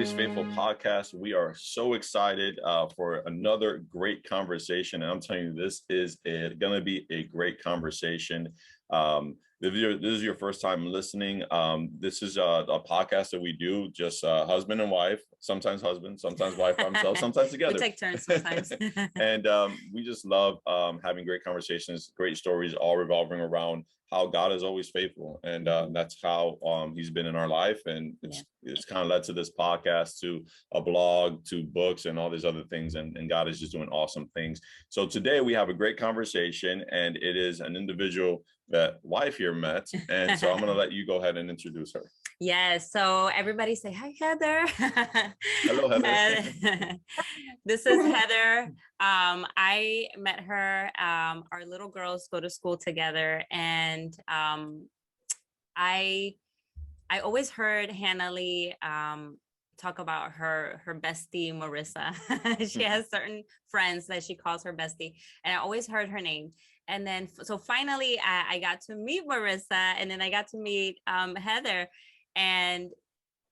Always Faithful podcast. We are so excited for another great conversation. And I'm telling you, this is going to be a great conversation. If this is your first time listening, this is a podcast that we do, just husband and wife, sometimes wife by himself, sometimes together. We take turns sometimes. And we just love having great conversations, great stories, all revolving around how God is always faithful. And that's how he's been in our life. And it's kind of led to this podcast, to a blog, to books, and all these other things. And God is just doing awesome things. So today we have a great conversation, and it is an individual that wife here met. And so I'm going to let you go ahead and introduce her. Yes. So everybody say, hi, Heather. Hello, Heather. This is Heather. I met her. Our little girls go to school together. And I always heard Hannah Lee talk about her bestie, Marissa. She has certain friends that she calls her bestie. And I always heard her name. And then, so finally, I got to meet Marissa, and then I got to meet Heather. And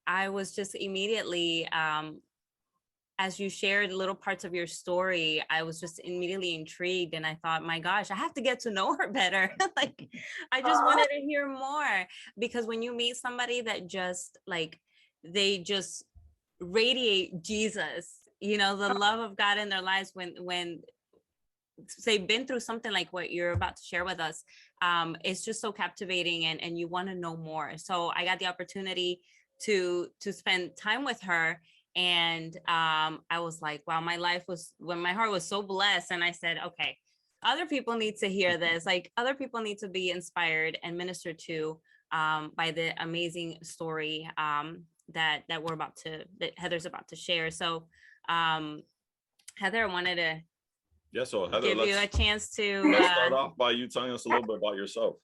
I was just immediately, as you shared little parts of your story, I was just immediately intrigued. And I thought, my gosh, I have to get to know her better. Like, I just wanted to hear more, because when you meet somebody that just they just radiate Jesus, the love of God in their lives, when they've been through something like what you're about to share with us, it's just so captivating, and you want to know more. So I got the opportunity to spend time with her, and I was like, wow, my heart was so blessed. And I said, okay, other people need to hear this. Like, other people need to be inspired and ministered to by the amazing story that Heather's about to share. So Heather, I wanted to so Heather, give you a chance to let's start off by you telling us a little bit about yourself.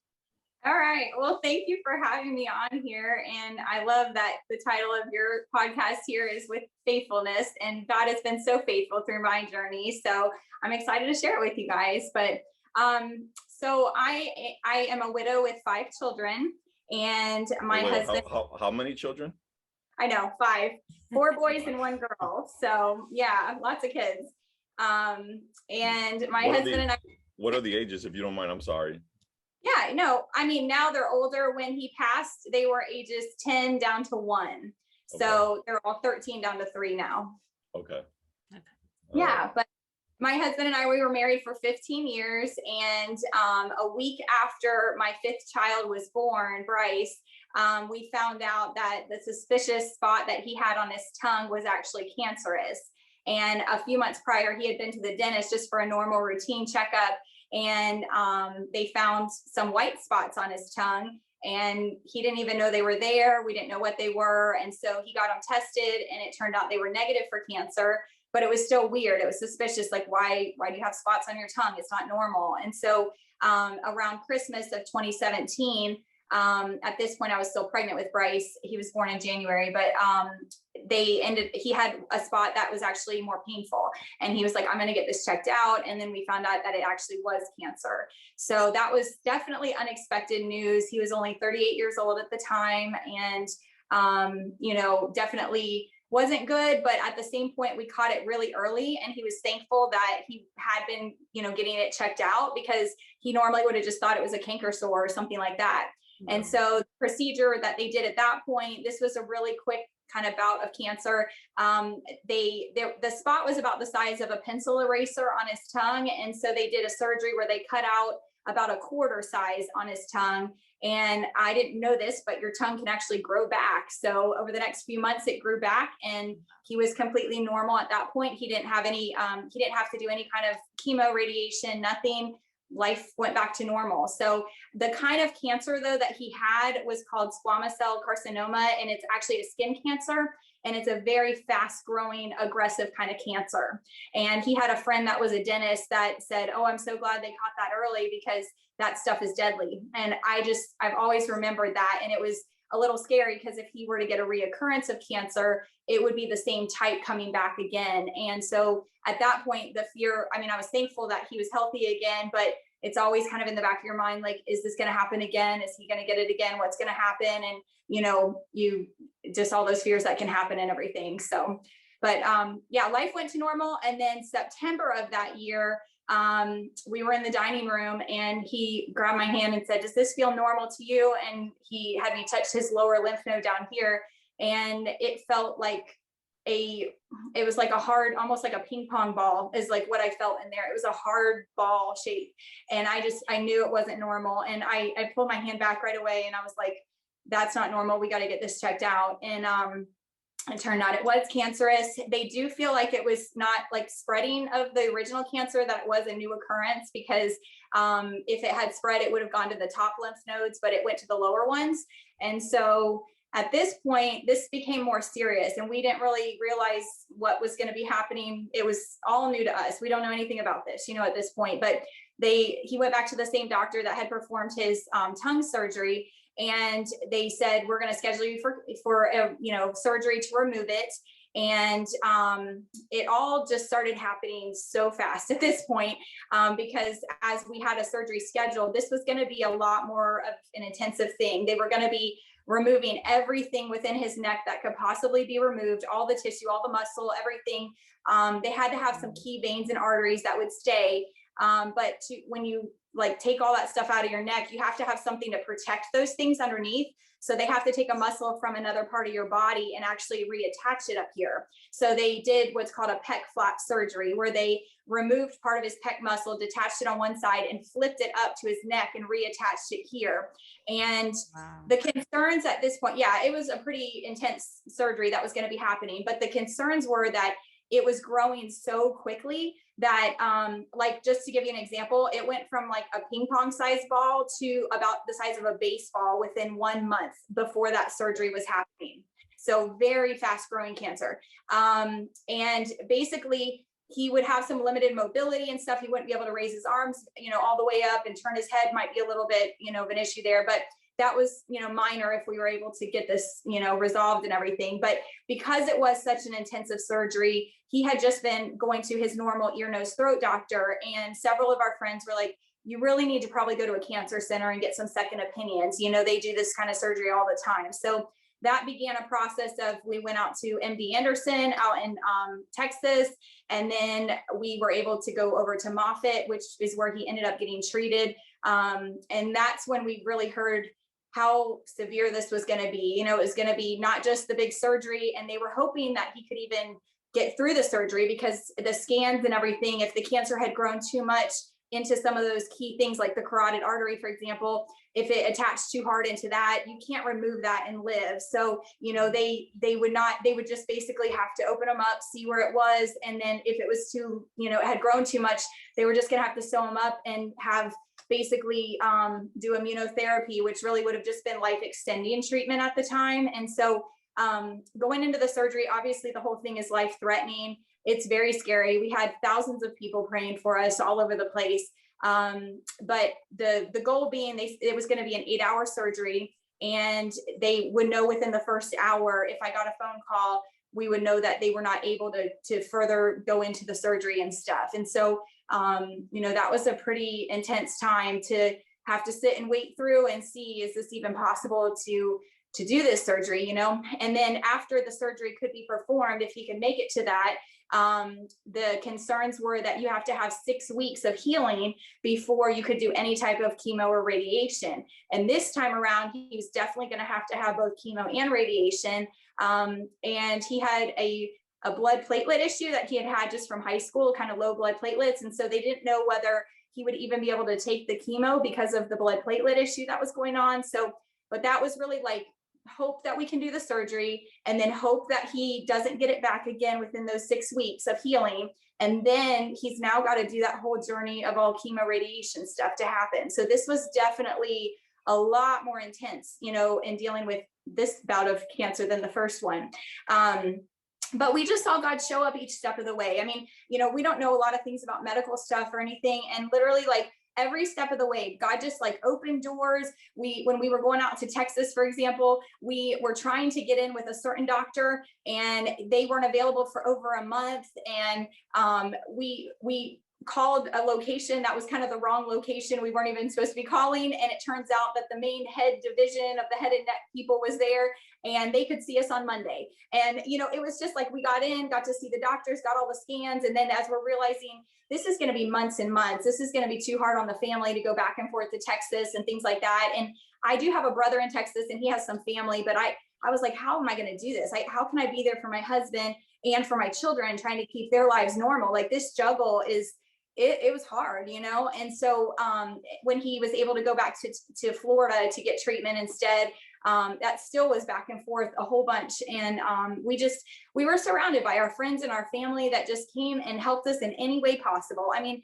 All right. Well, thank you for having me on here. And I love that the title of your podcast here is With Faithfulness. And God has been so faithful through my journey. So I'm excited to share it with you guys. But so I am a widow with 5 children. And my husband. How many children? I know, 5, 4 boys and 1 girl. So yeah, lots of kids. And my husband and I. What are the ages, if you don't mind? I'm sorry. Yeah, no, I mean, now they're older. When he passed, they were ages 10 down to 1. Okay. So they're all 13 down to 3 now. Okay. Yeah, but my husband and I, we were married for 15 years. And a week after my 5th child was born, Bryce, we found out that the suspicious spot that he had on his tongue was actually cancerous. And a few months prior, he had been to the dentist just for a normal routine checkup. And they found some white spots on his tongue, and he didn't even know they were there. We didn't know what they were. And so he got them tested, and it turned out they were negative for cancer, but it was still weird. It was suspicious. Like, why do you have spots on your tongue? It's not normal. And so around Christmas of 2017, at this point I was still pregnant with Bryce. He was born in January, but he had a spot that was actually more painful, and he was like, I'm going to get this checked out. And then we found out that it actually was cancer. So that was definitely unexpected news. He was only 38 years old at the time, and definitely wasn't good, but at the same point we caught it really early, and he was thankful that he had been getting it checked out, because he normally would have just thought it was a canker sore or something like that. And so the procedure that they did at that point, this was a really quick kind of bout of cancer. The spot was about the size of a pencil eraser on his tongue. And so they did a surgery where they cut out about a quarter size on his tongue. And I didn't know this, but your tongue can actually grow back. So over the next few months, it grew back, and he was completely normal at that point. He didn't have to do any kind of chemo, radiation, nothing. Life went back to normal. So the kind of cancer, though, that he had was called squamous cell carcinoma, and it's actually a skin cancer, and it's a very fast growing, aggressive kind of cancer. And he had a friend that was a dentist that said, oh, I'm so glad they caught that early, because that stuff is deadly. And I've always remembered that. And it was a little scary, because if he were to get a reoccurrence of cancer, it would be the same type coming back again. And so at that point, the fear, I was thankful that he was healthy again, but it's always kind of in the back of your mind, like, is this going to happen again? Is he going to get it again? What's going to happen? And, you just all those fears that can happen and everything. So, but yeah, life went to normal. And then September of that year, we were in the dining room and he grabbed my hand and said, does this feel normal to you? And he had me touch his lower lymph node down here. And it felt like it was like a hard, almost like a ping pong ball is like what I felt in there. It was a hard ball shape. And I knew it wasn't normal. And I pulled my hand back right away and I was like, that's not normal. We got to get this checked out. And it turned out it was cancerous. They do feel like it was not like spreading of the original cancer, that it was a new occurrence, because if it had spread, it would have gone to the top lymph nodes, but it went to the lower ones. And so at this point, this became more serious and we didn't really realize what was going to be happening. It was all new to us. We don't know anything about this, at this point, but he went back to the same doctor that had performed his tongue surgery. And they said, we're going to schedule you for surgery to remove it. And it all just started happening so fast at this point, because as we had a surgery scheduled, this was going to be a lot more of an intensive thing. They were going to be removing everything within his neck that could possibly be removed, all the tissue, all the muscle, everything. They had to have some key veins and arteries that would stay. But when you take all that stuff out of your neck, you have to have something to protect those things underneath. So they have to take a muscle from another part of your body and actually reattach it up here. So they did what's called a pec flap surgery, where they removed part of his pec muscle, detached it on one side and flipped it up to his neck and reattached it here. And the concerns at this point, it was a pretty intense surgery that was going to be happening. But the concerns were that it was growing so quickly that, just to give you an example, it went from like a ping pong size ball to about the size of a baseball within 1 month before that surgery was happening. So very fast growing cancer. And basically he would have some limited mobility and stuff. He wouldn't be able to raise his arms, all the way up, and turn his head might be a little bit, of an issue there, but that was, minor if we were able to get this, resolved and everything. But because it was such an intensive surgery, he had just been going to his normal ear, nose, throat doctor. And several of our friends were like, you really need to probably go to a cancer center and get some second opinions. They do this kind of surgery all the time. So that began a process of, we went out to MD Anderson out in Texas. And then we were able to go over to Moffitt, which is where he ended up getting treated. And that's when we really heard how severe this was going to be. It was going to be not just the big surgery, and they were hoping that he could even get through the surgery, because the scans and everything, if the cancer had grown too much into some of those key things like the carotid artery, for example, if it attached too hard into that, you can't remove that and live. So, they would just basically have to open them up, see where it was. And then if it was too, it had grown too much, they were just going to have to sew them up and have basically do immunotherapy, which really would have just been life extending treatment at the time. And so going into the surgery, obviously the whole thing is life threatening. It's very scary. We had thousands of people praying for us all over the place. But the goal being, it was going to be an 8-hour surgery, and they would know within the first hour, if I got a phone call, we would know that they were not able to further go into the surgery and stuff. And so, that was a pretty intense time to have to sit and wait through and see, is this even possible to do this surgery, And then after the surgery could be performed, if he could make it to that, the concerns were that you have to have 6 weeks of healing before you could do any type of chemo or radiation. And this time around, he was definitely going to have both chemo and radiation. And he had a blood platelet issue that he had just from high school, kind of low blood platelets. And so they didn't know whether he would even be able to take the chemo because of the blood platelet issue that was going on. So, but that was really like, hope that we can do the surgery, and then hope that he doesn't get it back again within those 6 weeks of healing. And then he's now got to do that whole journey of all chemo radiation stuff to happen. So this was definitely a lot more intense, in dealing with this bout of cancer than the first one. But we just saw God show up each step of the way. I mean, we don't know a lot of things about medical stuff or anything. And literally, like, every step of the way, God just opened doors. When we were going out to Texas, for example, we were trying to get in with a certain doctor, and they weren't available for over a month. And we called a location that was kind of the wrong location. We weren't even supposed to be calling. And it turns out that the main head division of the head and neck people was there, and they could see us on Monday. And, you know, it was just like, we got to see the doctors, got all the scans. And then as we're realizing this is going to be months and months, this is going to be too hard on the family to go back and forth to Texas and things like that. And I do have a brother in Texas and he has some family, but I was like, how am I going to do this? How can I be there for my husband and for my children, trying to keep their lives normal? Like, this juggle is, it was hard, you know? And so when he was able to go back to Florida to get treatment instead, that still was back and forth a whole bunch. And we were surrounded by our friends and our family that just came and helped us in any way possible. I mean,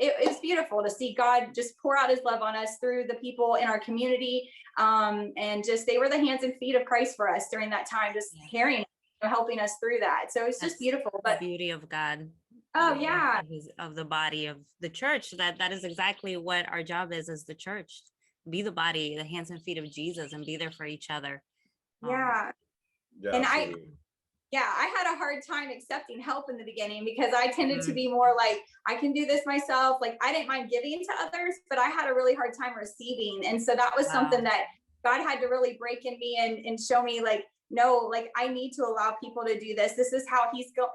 it's beautiful to see God just pour out his love on us through the people in our community. And just, they were the hands and feet of Christ for us during that time, just carrying, helping us through that. So it's just beautiful. But the beauty of God. Oh yeah. Of the body of the church. That is exactly what our job is as the church. Be the body, the hands and feet of Jesus, and be there for each other. Yeah. And absolutely. I had a hard time accepting help in the beginning, because I tended to be more like, I can do this myself. Like, I didn't mind giving to others, but I had a really hard time receiving. And so that was something that God had to really break in me and show me, like, no, like, I need to allow people to do this. This is how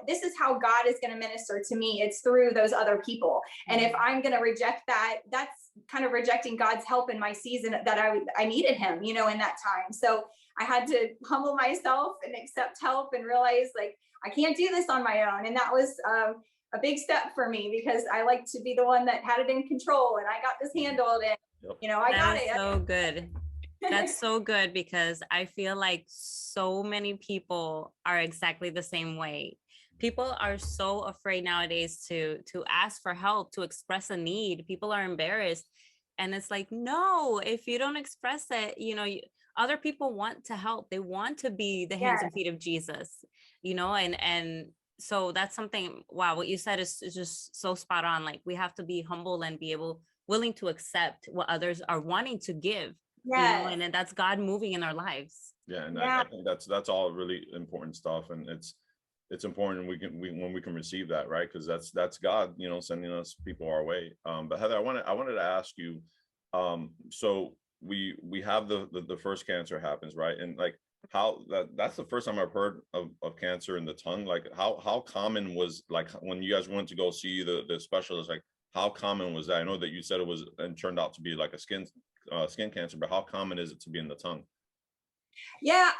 this is how God is going to minister to me. It's through those other people. And if I'm going to reject that, that's kind of rejecting God's help in my season that I needed him, you know, in that time. So I had to humble myself and accept help and realize, like, I can't do this on my own. And that was a big step for me, because I like to be the one that had it in control, and I got this handled, and you know, I got it. So good. That's so good, because I feel like so many people are exactly the same way. People are so afraid nowadays to ask for help, to express a need. People are embarrassed. And it's like, no, if you don't express it, you know, other people want to help. They want to be the hands and feet of Jesus, you know, and so that's something, wow, what you said is just so spot on. Like, we have to be humble and be willing to accept what others are wanting to give. You know, and then that's God moving in our lives. Yeah, and I think that's all really important stuff, and it's important when we can receive that, right? Because that's God, you know, sending us people our way. But Heather, I wanted to ask you, so we have the first cancer happens, right? And like, how that's the first time I've heard of cancer in the tongue. Like, how common was, like, when you guys went to go see the specialist, like, how common was that? I know that you said it was, and turned out to be like a skin cancer, but how common is it to be in the tongue? Yeah,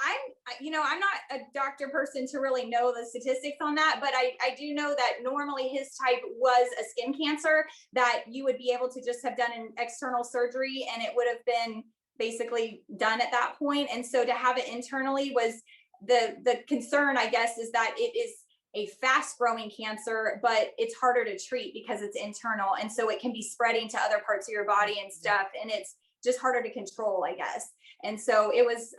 I'm not a doctor person to really know the statistics on that, but I do know that normally his type was a skin cancer that you would be able to just have done an external surgery, and it would have been basically done at that point. And so to have it internally was the concern, I guess, is that it is a fast growing cancer, but it's harder to treat because it's internal. And so it can be spreading to other parts of your body and stuff. And it's just harder to control, I guess. And so it was,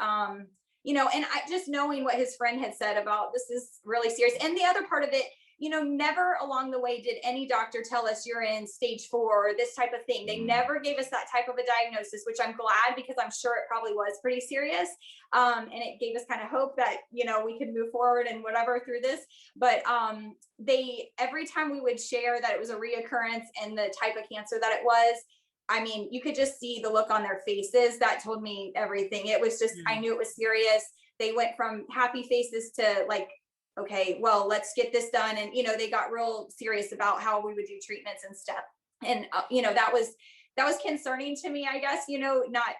you know, and I just knowing what his friend had said about, this is really serious. And the other part of it, you know, never along the way did any doctor tell us you're in stage 4 or this type of thing. They never gave us that type of a diagnosis, which I'm glad, because I'm sure it probably was pretty serious. And it gave us kind of hope that, you know, we could move forward and whatever through this. But every time we would share that it was a reoccurrence and the type of cancer that it was, I mean, you could just see the look on their faces. That told me everything. It was just, I knew it was serious. They went from happy faces to like, okay, well, let's get this done. And, you know, they got real serious about how we would do treatments and stuff. And, you know, that was concerning to me, I guess, you know, not,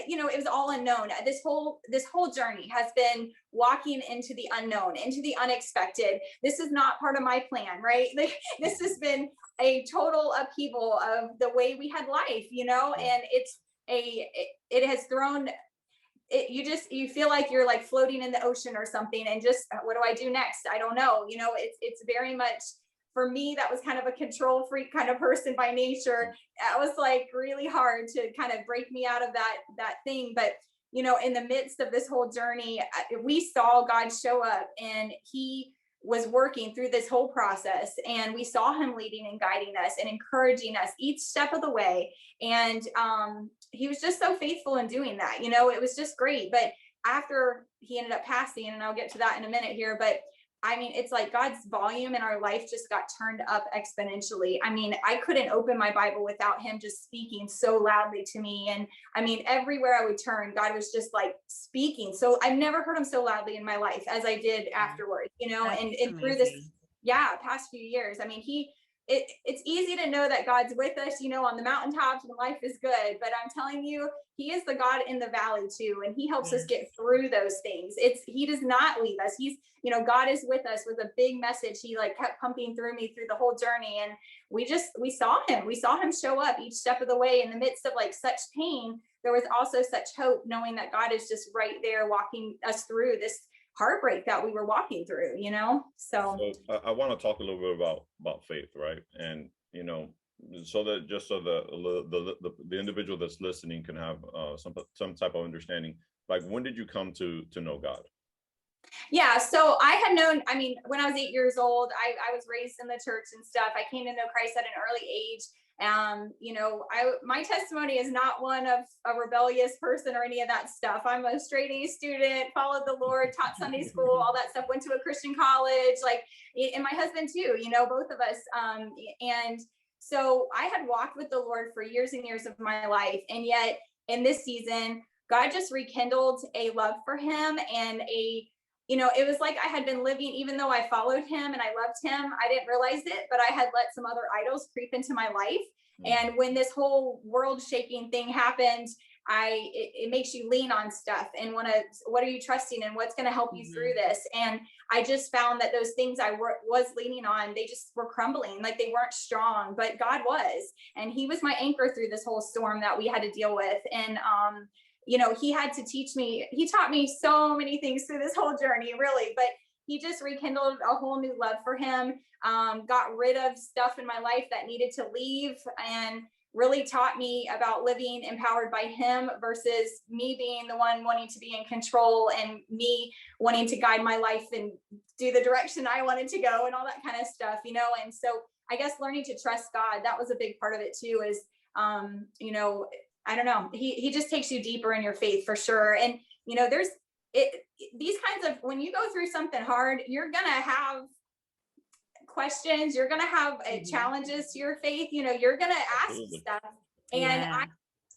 you know, it was all unknown. This whole journey has been walking into the unknown, into the unexpected. This is not part of my plan, right? Like, this has been a total upheaval of the way we had life, you know, and it has thrown you feel like you're like floating in the ocean or something, and just, what do I do next? I don't know. You know, it's very much, for me, that was kind of a control freak kind of person by nature. That was like really hard to kind of break me out of that thing. But, you know, in the midst of this whole journey, we saw God show up, and he was working through this whole process, and we saw him leading and guiding us and encouraging us each step of the way. And he was just so faithful in doing that. You know, it was just great. But after he ended up passing, and I'll get to that in a minute here, but I mean, it's like God's volume in our life just got turned up exponentially. I mean, I couldn't open my Bible without him just speaking so loudly to me. And I mean, everywhere I would turn, God was just like speaking. So I've never heard him so loudly in my life as I did afterwards, you know, and through this, past few years. I mean, it's easy to know that God's with us, you know, on the mountaintops when life is good, but I'm telling you, he is the God in the valley too. And he helps us get through those things. He does not leave us. He's, you know, God is with us with a big message. He like kept pumping through me through the whole journey. And we saw him show up each step of the way in the midst of like such pain. There was also such hope knowing that God is just right there walking us through this heartbreak that we were walking through, you know? So I want to talk a little bit about faith, right? And, you know, so that just so the individual that's listening can have some type of understanding, like when did you come to know God? Yeah, so I had known, I mean, when I was 8 years old, I was raised in the church and stuff. I came to know Christ at an early age. You know, my testimony is not one of a rebellious person or any of that stuff. I'm a straight A student, followed the Lord, taught Sunday school, all that stuff, went to a Christian college, like, and my husband too, you know, both of us. And so I had walked with the Lord for years and years of my life. And yet in this season, God just rekindled a love for him and you know, it was like I had been living, even though I followed him and I loved him, I didn't realize it, but I had let some other idols creep into my life. And when this whole world shaking thing happened, it makes you lean on stuff and what are you trusting and what's going to help you through this? And I just found that those things I was leaning on, they just were crumbling, like they weren't strong, but God was, and he was my anchor through this whole storm that we had to deal with. And, you know, he taught me so many things through this whole journey, really, but he just rekindled a whole new love for him, got rid of stuff in my life that needed to leave, and really taught me about living empowered by him versus me being the one wanting to be in control and me wanting to guide my life and do the direction I wanted to go and all that kind of stuff, you know? And so I guess learning to trust God, that was a big part of it too, is, you know, I don't know. He just takes you deeper in your faith for sure. And, you know, these kinds of, when you go through something hard, you're going to have questions. You're going to have challenges to your faith. You know, you're going to ask stuff. And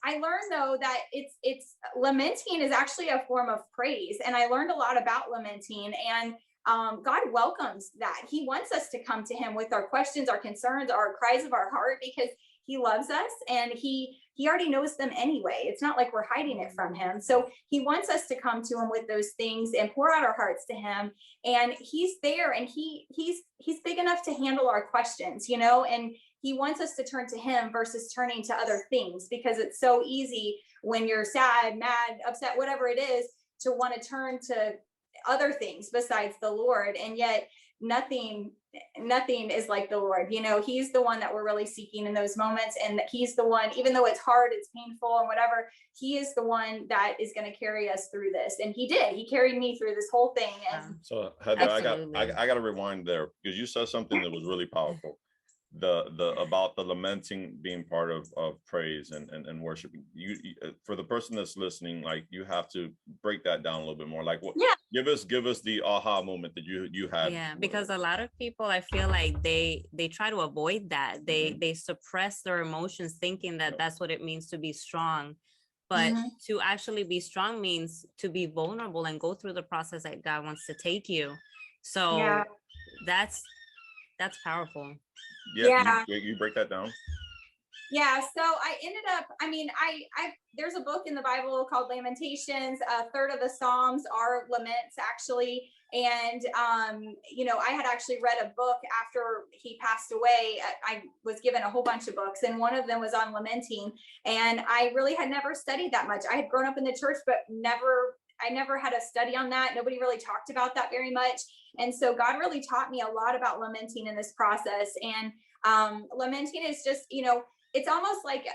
I learned though that it's lamenting is actually a form of praise. And I learned a lot about lamenting, and God welcomes that. He wants us to come to him with our questions, our concerns, our cries of our heart, because he loves us and he already knows them anyway. It's not like we're hiding it from him. So he wants us to come to him with those things and pour out our hearts to him. And he's there, and he's big enough to handle our questions, you know, and he wants us to turn to him versus turning to other things, because it's so easy when you're sad, mad, upset, whatever it is, to want to turn to other things besides the Lord. And yet nothing is like the Lord. You know, he's the one that we're really seeking in those moments, and that he's the one, even though it's hard, it's painful and whatever, he is the one that is going to carry us through this. And he carried me through this whole thing. And so Heather, I got to rewind there, because you said something that was really powerful. About the lamenting being part of praise and worship. You for the person that's listening, like, you have to break that down a little bit more. Like, what? Give us the aha moment that you had. Yeah, because a lot of people, I feel like they try to avoid that. They suppress their emotions, thinking that that's what it means to be strong. But to actually be strong means to be vulnerable and go through the process that God wants to take you. So that's powerful. Yeah. You break that down. Yeah, so I ended up, I mean, there's a book in the Bible called Lamentations. A third of the Psalms are laments, actually. And, you know, I had actually read a book after he passed away. I was given a whole bunch of books, and one of them was on lamenting. And I really had never studied that much. I had grown up in the church, but I never had a study on that. Nobody really talked about that very much. And so God really taught me a lot about lamenting in this process. And lamenting is just, you know, it's almost like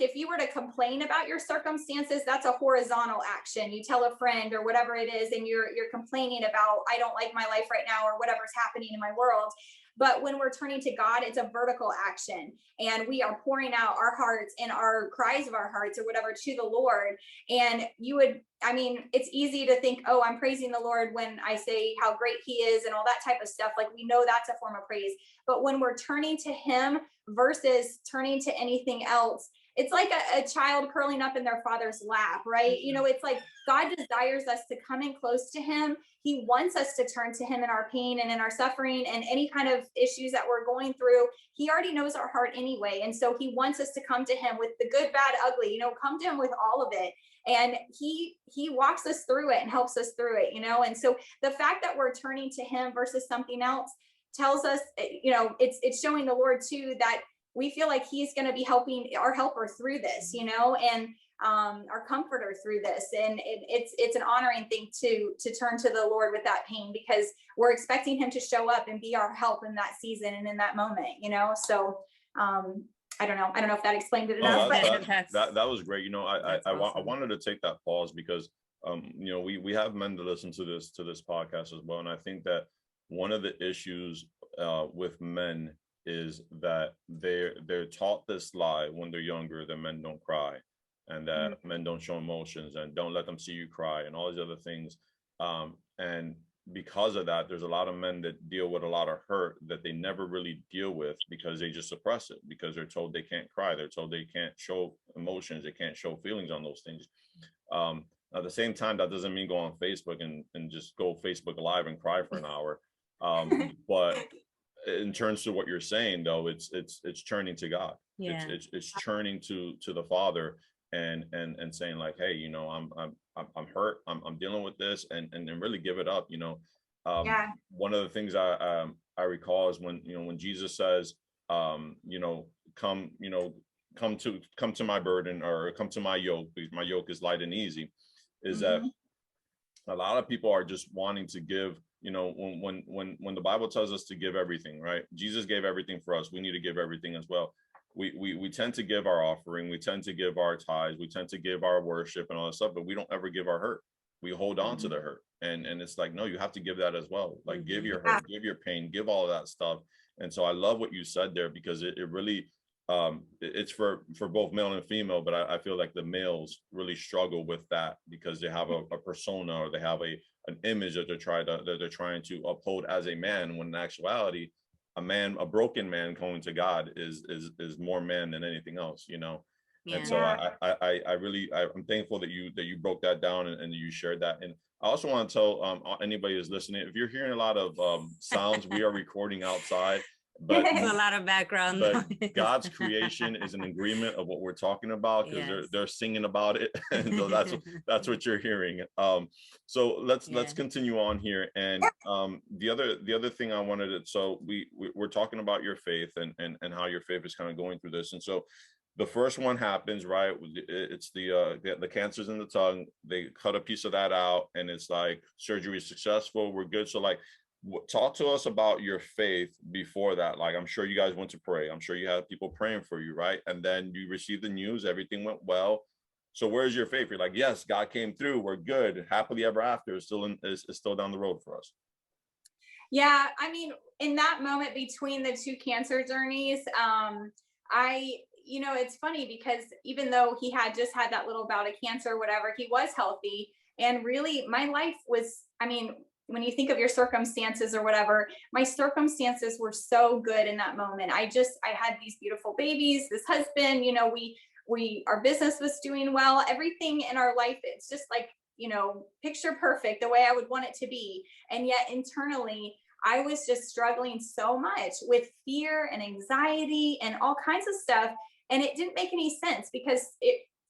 if you were to complain about your circumstances, that's a horizontal action. You tell a friend or whatever it is, and you're complaining about, I don't like my life right now, or whatever's happening in my world. But when we're turning to God, it's a vertical action, and we are pouring out our hearts and our cries of our hearts or whatever to the Lord. And it's easy to think, oh, I'm praising the Lord when I say how great he is and all that type of stuff. Like, we know that's a form of praise. But when we're turning to him versus turning to anything else, it's like a child curling up in their father's lap, right? It's like God desires us to come in close to him. He wants us to turn to him in our pain and in our suffering and any kind of issues that we're going through. He already knows our heart anyway. And so he wants us to come to him with the good, bad, ugly, come to him with all of it. And he walks us through it and helps us through it, And so the fact that we're turning to him versus something else tells us, it's showing the Lord too, that we feel like he's going to be helping our helper through this, and our comforter through this. And it's an honoring thing to turn to the Lord with that pain, because we're expecting him to show up and be our help in that season and in that moment, So I don't know if that explained it enough. That was great. I awesome. wanted to take that pause because we have men to listen to this podcast as well. And I think that one of the issues with men is that they're taught this lie when they're younger, that men don't cry and that men don't show emotions and don't let them see you cry and all these other things. And because of that, there's a lot of men that deal with a lot of hurt that they never really deal with because they just suppress it, because they're told they can't cry. They're told they can't show emotions. They can't show feelings on those things. At the same time, that doesn't mean go on Facebook and just go Facebook Live and cry for an hour. But in terms of what you're saying, though, it's turning to God. Yeah. It's turning to the Father and saying like, hey, I'm hurt. I'm dealing with this, and really give it up. One of the things I recall is when Jesus says, come to my burden, or come to my yoke, because my yoke is light and easy. Is that a lot of people are just wanting to give. When the Bible tells us to give everything, right? Jesus gave everything for us. We need to give everything as well. We tend to give our offering. We tend to give our tithes. We tend to give our worship and all that stuff, but we don't ever give our hurt. We hold on to the hurt. And it's like, no, you have to give that as well. Like, give your hurt, give your pain, give all of that stuff. And so I love what you said there, because it really, it's for both male and female, but I feel like the males really struggle with that because they have a persona, or they have an image that they're trying to uphold as a man, when in actuality, a broken man coming to God is more man than anything else, Yeah. And so I'm thankful that you broke that down and you shared that. And I also want to tell anybody who's listening, if you're hearing a lot of sounds, we are recording outside. But there's a lot of background but God's creation is an agreement of what we're talking about, because they're singing about it, and so that's what you're hearing. So let's continue on here. And the other thing I wanted to, so we're talking about your faith and how your faith is kind of going through this. And so the first one happens, right? It's the cancers in the tongue. They cut a piece of that out, and it's like surgery is successful. We're good. So like, talk to us about your faith before that. Like, I'm sure you guys went to pray. I'm sure you had people praying for you, right? And then you received the news, everything went well. So where's your faith? You're like, yes, God came through. We're good. Happily ever after is still down the road for us. Yeah, in that moment between the two cancer journeys, it's funny because even though he had just had that little bout of cancer, whatever, he was healthy. And really, my life was, when you think of your circumstances or whatever, my circumstances were so good in that moment. I had these beautiful babies, this husband, our business was doing well, everything in our life, it's just like, picture perfect, the way I would want it to be. And yet internally, I was just struggling so much with fear and anxiety and all kinds of stuff. And it didn't make any sense because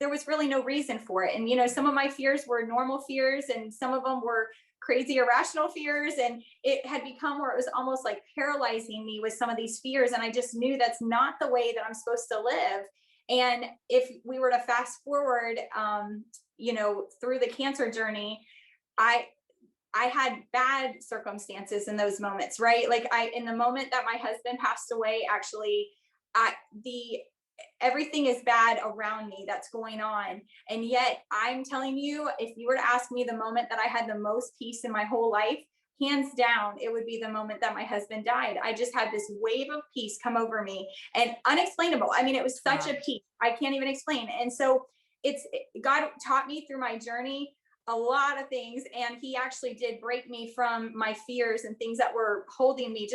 there was really no reason for it. And, some of my fears were normal fears and some of them were crazy, irrational fears. And it had become where it was almost like paralyzing me with some of these fears. And I just knew that's not the way that I'm supposed to live. And if we were to fast forward, through the cancer journey, I had bad circumstances in those moments, right? Like in the moment that my husband passed away, actually, everything is bad around me that's going on. And yet I'm telling you, if you were to ask me the moment that I had the most peace in my whole life, hands down, it would be the moment that my husband died. I just had this wave of peace come over me, and unexplainable. I mean, it was such a peace I can't even explain. And so God taught me through my journey a lot of things, and he actually did break me from my fears and things that were holding me.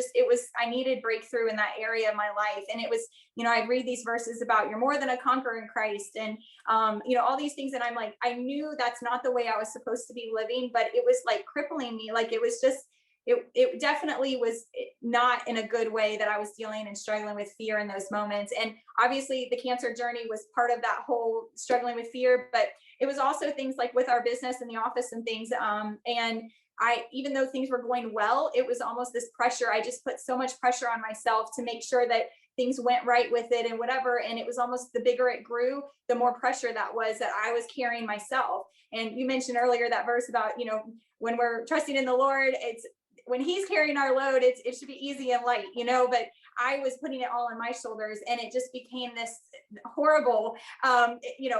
I needed breakthrough in that area of my life. And it was, I read these verses about you're more than a conqueror in Christ, and all these things, and I'm like, I knew that's not the way I was supposed to be living, but it was like crippling me. Like it was just, it definitely was not in a good way that I was dealing and struggling with fear in those moments. And obviously the cancer journey was part of that whole struggling with fear, but it was also things like with our business in the office and things. And even though things were going well, it was almost this pressure. I just put so much pressure on myself to make sure that things went right with it and whatever. And it was almost, the bigger it grew, the more pressure that I was carrying myself. And you mentioned earlier that verse about, when we're trusting in the Lord, when he's carrying our load, it should be easy and light, but I was putting it all on my shoulders, and it just became this horrible,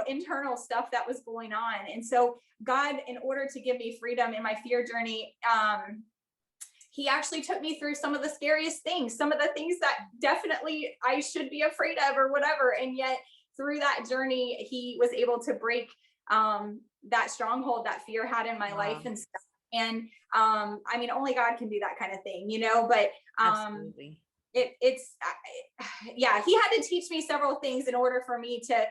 internal stuff that was going on. And so God, in order to give me freedom in my fear journey, he actually took me through some of the scariest things, some of the things that definitely I should be afraid of or whatever. And yet through that journey, he was able to break that stronghold that fear had in my life and stuff. And I mean, only God can do that kind of thing, but Absolutely. he had to teach me several things in order for me to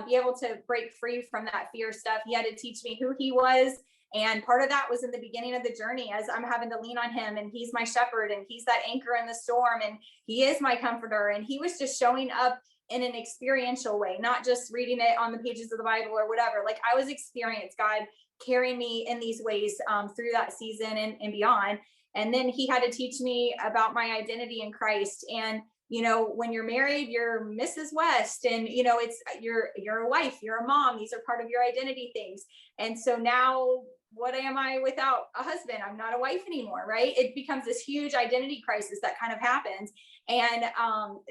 be able to break free from that fear stuff. He had to teach me who he was. And part of that was in the beginning of the journey, as I'm having to lean on him, and he's my shepherd, and he's that anchor in the storm, and he is my comforter. And he was just showing up in an experiential way, not just reading it on the pages of the Bible or whatever. Like I was experiencing God carry me in these ways through that season and beyond. And then he had to teach me about my identity in Christ. And, when you're married, you're Mrs. West, and, you're a wife, you're a mom. These are part of your identity things. And so now, what am I without a husband? I'm not a wife anymore, right? It becomes this huge identity crisis that kind of happens. And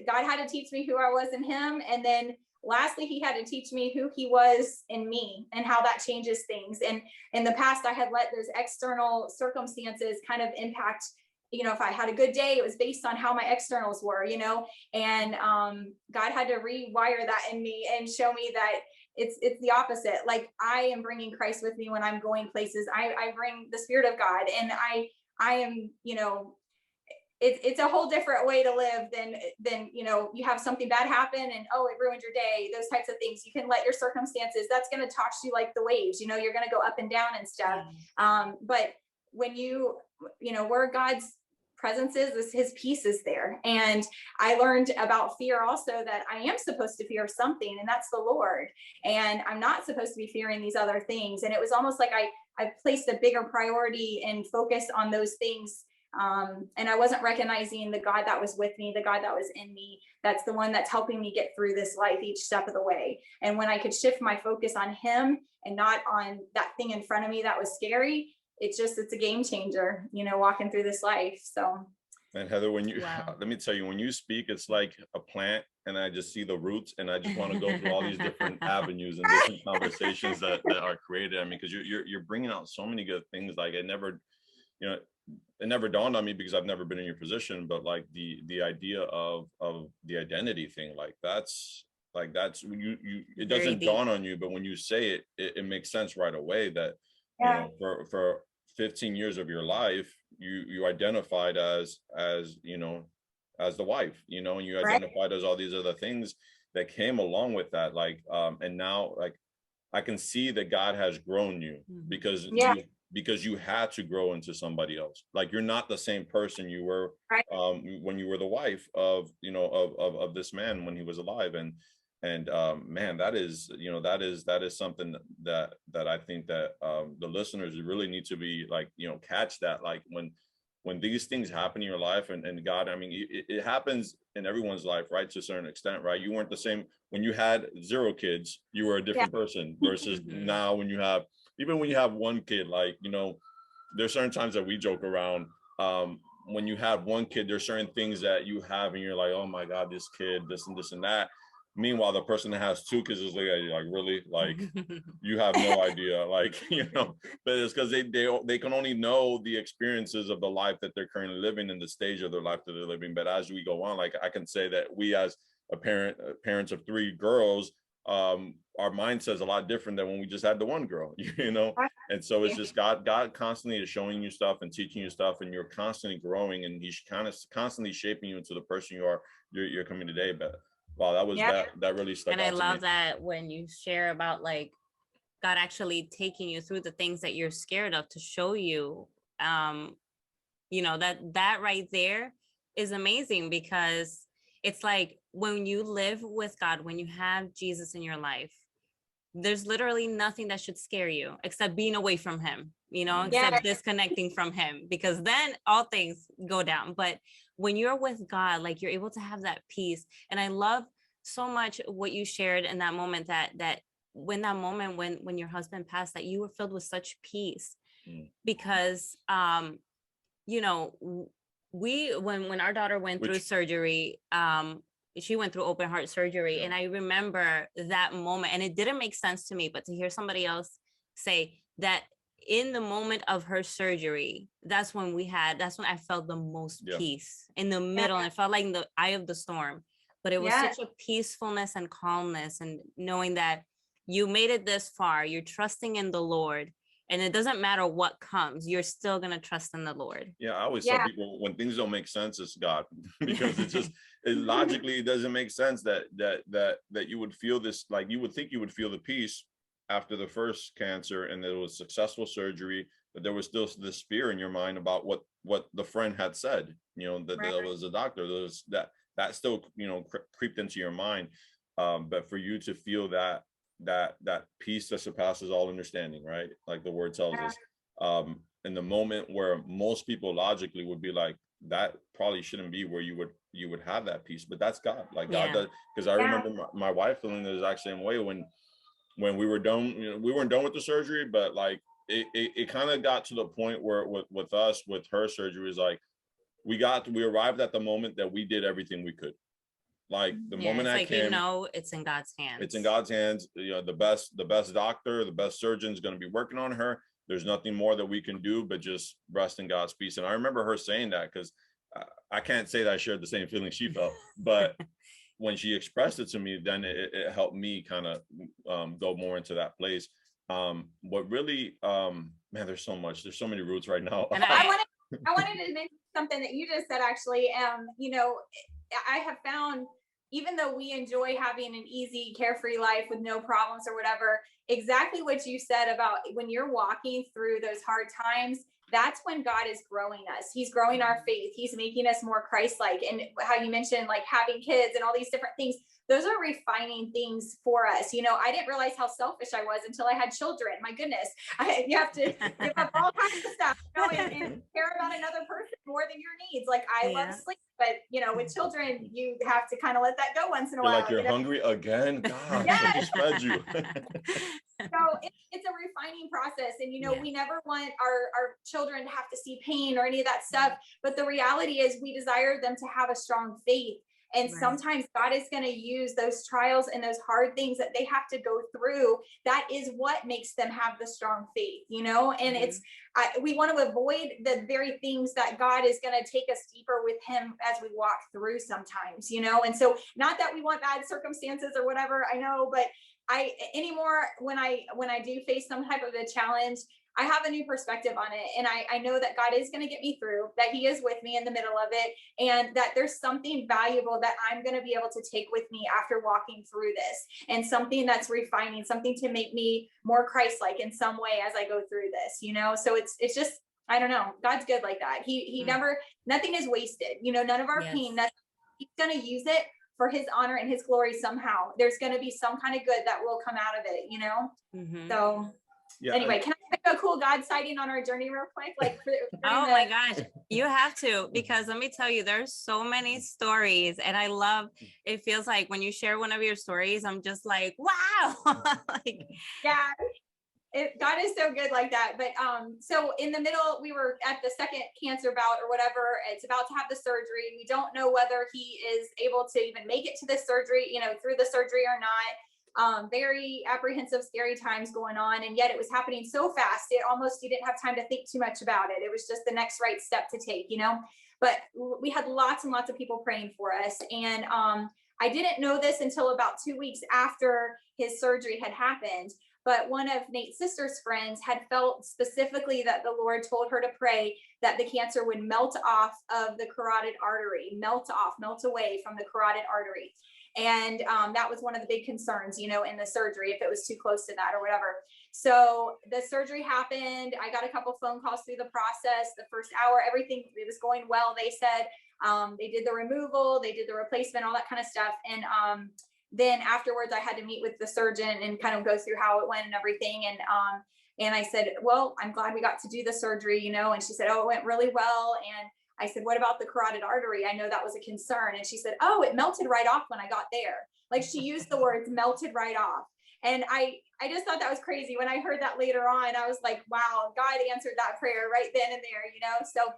God had to teach me who I was in him. And then lastly, he had to teach me who he was in me and how that changes things. And in the past, I had let those external circumstances kind of impact, if I had a good day, it was based on how my externals were, and God had to rewire that in me and show me that it's the opposite. Like I am bringing Christ with me when I'm going places. I bring the Spirit of God, and I am, it's a whole different way to live than you have something bad happen and it ruined your day, those types of things. You can let your circumstances, that's going to toss you like the waves, you're going to go up and down and stuff. But when where God's presence is, his peace is there. And I learned about fear also, that I am supposed to fear something, and that's the Lord, and I'm not supposed to be fearing these other things. And it was almost like I placed a bigger priority and focus on those things. And I wasn't recognizing the God that was with me, the God that was in me. That's the one that's helping me get through this life each step of the way. And when I could shift my focus on him and not on that thing in front of me that was scary, it's a game changer, walking through this life. So. And Heather, when you, let me tell you, when you speak, it's like a plant, and I just see the roots, and I just want to go through all these different avenues and different conversations that are created. I mean, because you're bringing out so many good things. Like it never dawned on me because I've never been in your position, but like the idea of the identity thing, that's you it doesn't dawn on you, but when you say it makes sense right away that for 15 years of your life you identified as the wife, and you identified as all these other things that came along with that, and now I can see that God has grown you because you had to grow into somebody else. Like you're not the same person you were when you were the wife of this man when he was alive. And man, that is something that I think that the listeners really need to be catch that, when these things happen in your life, and God, I mean, it happens in everyone's life, right? To a certain extent, right? You weren't the same when you had 0 kids, you were a different person versus now when you have, even when you have 1 kid, there's certain times that we joke around. When you have 1 kid, there's certain things that you have and you're like, oh my God, this kid, this and this and that. Meanwhile, the person that has two kids is like really, like, you have no idea, like, but it's because they can only know the experiences of the life that they're currently living in the stage of their life that they're living. But as we go on, like, I can say that we as parents of three girls, our mindset is a lot different than when we just had the one girl, and so it's just God constantly is showing you stuff and teaching you stuff, and you're constantly growing, and he's kind of constantly shaping you into the person you're coming today. But wow, that really stuck out to me. And I love that when you share about like God actually taking you through the things that you're scared of to show you, that right there is amazing, because it's like when you live with God, when you have Jesus in your life, there's literally nothing that should scare you except being away from him, except disconnecting from him, because then all things go down. But when you're with God, like, you're able to have that peace. And I love so much what you shared in that moment, that when your husband passed, that you were filled with such peace, because when our daughter went through surgery, she went through open heart surgery. And I remember that moment, and it didn't make sense to me, but to hear somebody else say that in the moment of her surgery, that's when I felt the most peace in the middle. And it felt like in the eye of the storm, but it was such a peacefulness and calmness, and knowing that you made it this far, you're trusting in the Lord, and it doesn't matter what comes, you're still going to trust in the Lord. Yeah, I always tell people, when things don't make sense, it's God, because logically it doesn't make sense that you would feel this, like, you would think you would feel the peace after the first cancer, and there was successful surgery, but there was still this fear in your mind about what the friend had said, that there was a doctor, there was that still, creeped into your mind. But for you to feel that peace that surpasses all understanding, right? Like the word tells us, in the moment where most people logically would be like, that probably shouldn't be where you would have that peace, but that's God. Like, God does. Because I remember my wife feeling the exact same way when we were done. We weren't done with the surgery, but like it kind of got to the point where with us, with her surgery, is like we arrived at the moment that we did everything we could. Like the moment it's I like, came, it's in God's hands. It's in God's hands. The best doctor, the best surgeon is going to be working on her. There's nothing more that we can do but just rest in God's peace. And I remember her saying that, because I can't say that I shared the same feeling she felt, but when she expressed it to me, then it helped me kind of go more into that place. What really, man, there's so many roots right now. And I wanted to mention something that you just said, actually. I have found, even though we enjoy having an easy, carefree life with no problems or whatever, exactly what you said about when you're walking through those hard times, that's when God is growing us. He's growing our faith. He's making us more Christ-like. And how you mentioned, like, having kids and all these different things, those are refining things for us. I didn't realize how selfish I was until I had children. My goodness, you have to give up all kinds of stuff, and care about another person more than your needs. Like, I love sleep, but with children, you have to kind of let that go once in a while. Like, you're hungry again? God, I just fed you. So it's a refining process. And, we never want our children to have to see pain or any of that stuff. But the reality is, we desire them to have a strong faith. And sometimes God is going to use those trials and those hard things that they have to go through. That is what makes them have the strong faith, and we want to avoid the very things that God is going to take us deeper with him as we walk through sometimes, and so, not that we want bad circumstances or whatever, I know, but anymore, when I do face some type of a challenge, I have a new perspective on it. And I know that God is going to get me through, that he is with me in the middle of it, and that there's something valuable that I'm going to be able to take with me after walking through this, and something that's refining, something to make me more Christ-like in some way as I go through this, so it's just, I don't know, God's good like that. He never, nothing is wasted, none of our pain, he's going to use it for his honor and his glory. Somehow there's going to be some kind of good that will come out of it, so anyway, can I make a cool God sighting on our journey real quick? My gosh, you have to, because let me tell you, there's so many stories, and I love, it feels like when you share one of your stories, I'm just like, wow. God is so good like that. But so in the middle, we were at the second cancer bout or whatever. It's about to have the surgery. We don't know whether he is able to even make it to the surgery, through the surgery or not. Very apprehensive, scary times going on. And yet it was happening so fast. You didn't have time to think too much about it. It was just the next right step to take, but we had lots and lots of people praying for us. And I didn't know this until about 2 weeks after his surgery had happened. But one of Nate's sister's friends had felt specifically that the Lord told her to pray that the cancer would melt off of the carotid artery, melt away from the carotid artery. And that was one of the big concerns, in the surgery, if it was too close to that or whatever. So the surgery happened. I got a couple phone calls through the process. The first hour, everything, it was going well. They said they did the removal, they did the replacement, all that kind of stuff. And then afterwards I had to meet with the surgeon and kind of go through how it went and everything. And I said, well, I'm glad we got to do the surgery, and she said, oh, it went really well. And I said, what about the carotid artery? I know that was a concern. And she said, oh, it melted right off when I got there. Like, she used the words melted right off. And I just thought that was crazy. When I heard that later on, I was like, wow, God answered that prayer right then and there, So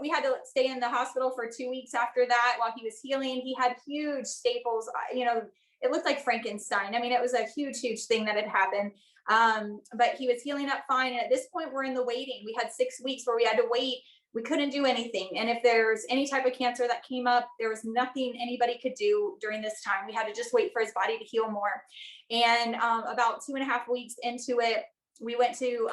we had to stay in the hospital for 2 weeks after that while he was healing. He had huge staples, it looked like Frankenstein. I mean, it was a huge thing that had happened. But he was healing up fine. And at this point, we're in the waiting. We had 6 weeks where we had to wait. We couldn't do anything. And if there's any type of cancer that came up, there was nothing anybody could do during this time. We had to just wait for his body to heal more. And about 2.5 weeks into it, we went to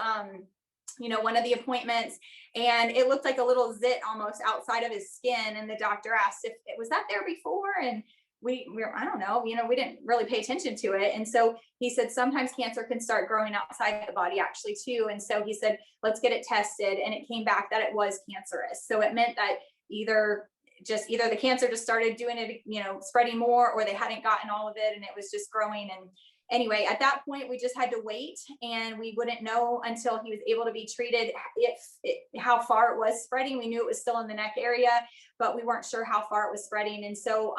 one of the appointments, and it looked like a little zit almost outside of his skin. And the doctor asked if it was that there before. And we I don't know, we didn't really pay attention to it. And so he said, sometimes cancer can start growing outside the body actually too. And so he said, let's get it tested. And it came back that it was cancerous. So it meant that either the cancer just started doing it, spreading more, or they hadn't gotten all of it and it was just growing. And anyway, at that point, we just had to wait, and we wouldn't know until he was able to be treated how far it was spreading. We knew it was still in the neck area, but we weren't sure how far it was spreading. And so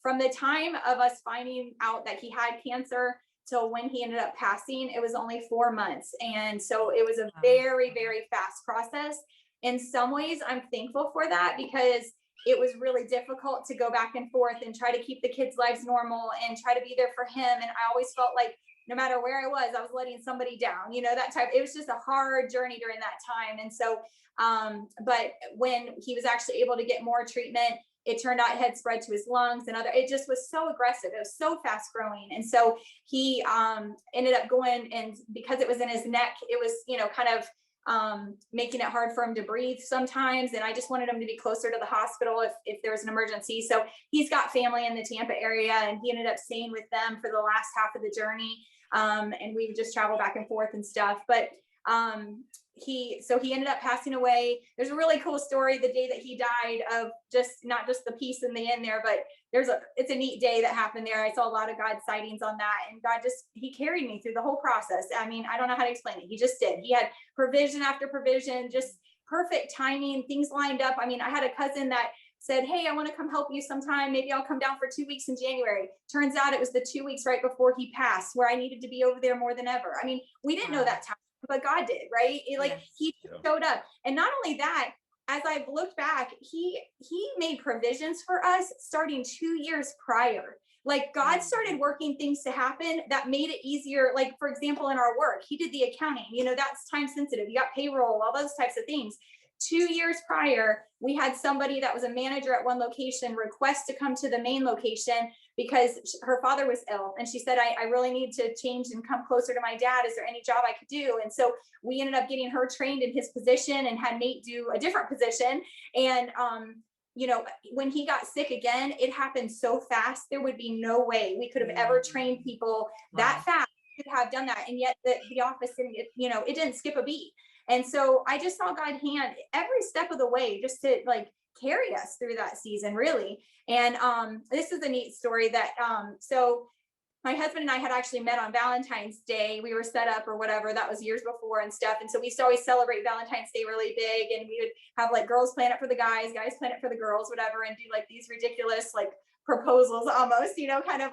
from the time of us finding out that he had cancer till when he ended up passing, it was only 4 months. And so it was a very, very fast process. In some ways, I'm thankful for that, because it was really difficult to go back and forth and try to keep the kids' lives normal and try to be there for him. And I always felt like no matter where I was letting somebody down, that type. It was just a hard journey during that time. And so, but when he was actually able to get more treatment, it turned out it had spread to his lungs and it just was so aggressive. It was so fast growing. And so he ended up going, and because it was in his neck, it was, kind of making it hard for him to breathe sometimes. And I just wanted him to be closer to the hospital if there was an emergency. So he's got family in the Tampa area, and he ended up staying with them for the last half of the journey. And we would just travel back and forth and stuff. But he ended up passing away. There's a really cool story the day that he died, of not just the peace in the end there, but it's a neat day that happened there. I saw a lot of God sightings on that, and God he carried me through the whole process. I mean, I don't know how to explain it. He just did. He had provision after provision, just perfect timing, things lined up. I mean, I had a cousin that said, hey, I want to come help you sometime. Maybe I'll come down for 2 weeks in January. Turns out it was the 2 weeks right before he passed, where I needed to be over there more than ever. I mean, we didn't know that time, but God did, right? He showed up. And not only that, as I've looked back, he made provisions for us starting 2 years prior. Like, God started working things to happen that made it easier. Like, for example, in our work, he did the accounting, that's time sensitive. You got payroll, all those types of things. 2 years prior, we had somebody that was a manager at one location request to come to the main location because her father was ill. And she said, I really need to change and come closer to my dad. Is there any job I could do? And so we ended up getting her trained in his position and had Nate do a different position. And, when he got sick again, it happened so fast. There would be no way we could have ever trained people that fast to have done that. And yet the office didn't, it didn't skip a beat. And so I just saw God hand every step of the way just to carry us through that season, really. And this is a neat story that, so my husband and I had actually met on Valentine's Day. We were set up or whatever. That was years before and stuff. And so we used to always celebrate Valentine's Day really big. And we would have girls plan it for the guys plan it for the girls, whatever, and do these ridiculous proposals almost, kind of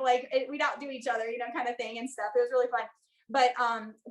we'd outdo each other, kind of thing and stuff. It was really fun. But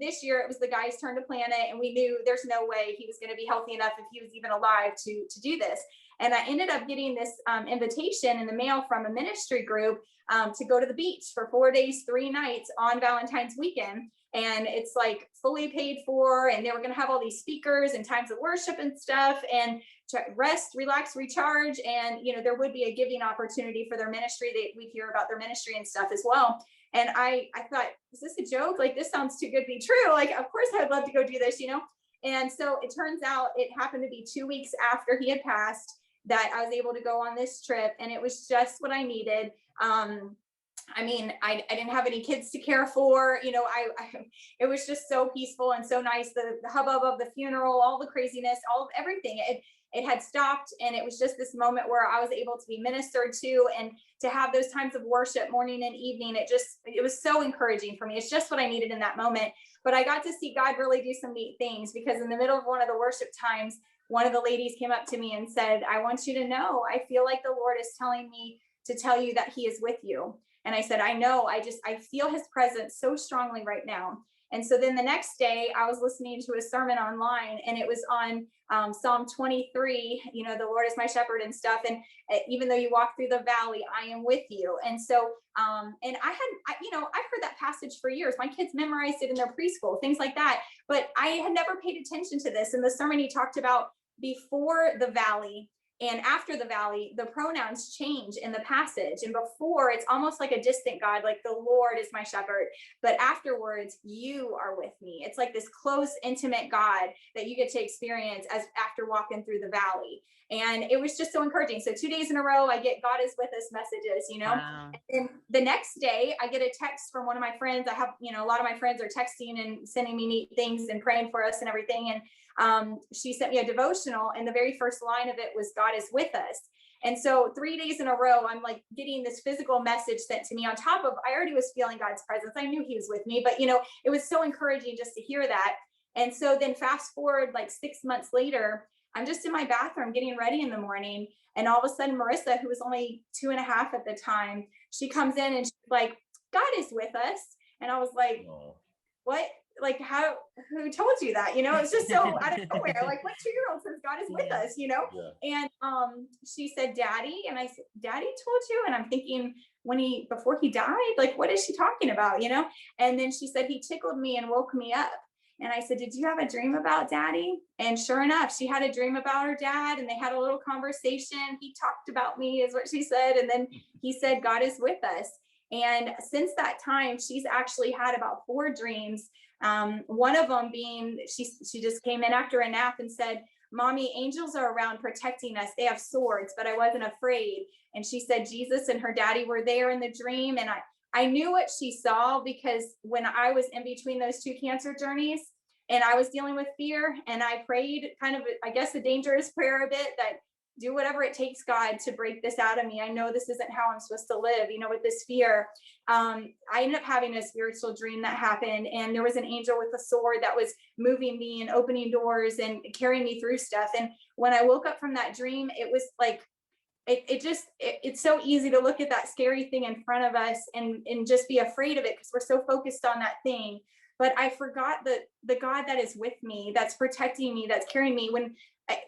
this year it was the guy's turn to plan it, and we knew there's no way he was going to be healthy enough if he was even alive to do this. And I ended up getting this invitation in the mail from a ministry group to go to the beach for 4 days, 3 nights on Valentine's weekend. And it's like fully paid for, and they were going to have all these speakers and times of worship and stuff, and to rest, relax, recharge. And, you know, there would be a giving opportunity for their ministry. We'd hear about their ministry and stuff as well. And I thought, is this a joke? Like, this sounds too good to be true. Like, of course I'd love to go do this, you know? And so it turns out it happened to be 2 weeks after he had passed that I was able to go on this trip, and it was just what I needed. I mean, I didn't have any kids to care for, you know, it was just so peaceful and so nice. The hubbub of the funeral, all the craziness, all of everything, it had stopped. And it was just this moment where I was able to be ministered to, and to have those times of worship morning and evening. It was so encouraging for me. It's just what I needed in that moment. But I got to see God really do some neat things, because in the middle of one of the worship times, one of the ladies came up to me and said, I want you to know, I feel like the Lord is telling me to tell you that he is with you. And I said, I know, I feel his presence so strongly right now. And so then the next day I was listening to a sermon online, and it was on Psalm 23, you know, the Lord is my shepherd and stuff. And even though you walk through the valley, I am with you. And so, and I've heard that passage for years. My kids memorized it in their preschool, things like that. But I had never paid attention to this. In the sermon, he talked about before the valley and after the valley, the pronouns change in the passage. And before, it's almost like a distant God, like the Lord is my shepherd. But afterwards, you are with me. It's like this close, intimate God that you get to experience as after walking through the valley. And it was just so encouraging. So 2 days in a row, I get God is with us messages, you know. Wow. And the next day I get a text from one of my friends. I have, you know, a lot of my friends are texting and sending me neat things and praying for us and everything. And she sent me a devotional, and the very first line of it was God is with us. And so 3 days in a row, I'm like getting this physical message sent to me on top of, I already was feeling God's presence. I knew he was with me, but you know, it was so encouraging just to hear that. And so then fast forward like 6 months later, I'm just in my bathroom getting ready in the morning. And all of a sudden, Marissa, who was only 2.5 at the time, she comes in and she's like, God is with us. And I was like, what? Like, who told you that? You know, it's just so out of nowhere. Like, what 2-year-old says God is with us, you know? Yeah. And she said, Daddy. And I said, Daddy told you? And I'm thinking, before he died, like, what is she talking about? You know? And then she said, he tickled me and woke me up. And I said, did you have a dream about Daddy? And sure enough, she had a dream about her dad, and they had a little conversation. He talked about me, is what she said. And then he said, God is with us. And since that time, she's actually had about 4 dreams. One of them being, she just came in after a nap and said, Mommy, angels are around protecting us. They have swords, but I wasn't afraid. And she said Jesus and her daddy were there in the dream. And I knew what she saw, because when I was in between those 2 cancer journeys and I was dealing with fear, and I prayed kind of, I guess, a dangerous prayer a bit, that do whatever it takes, God, to break this out of me. I know this isn't how I'm supposed to live, you know, with this fear. I ended up having a spiritual dream that happened, and there was an angel with a sword that was moving me and opening doors and carrying me through stuff. And when I woke up from that dream, it was like, it's so easy to look at that scary thing in front of us and just be afraid of it, because we're so focused on that thing. But I forgot the God that is with me, that's protecting me, that's carrying me. When,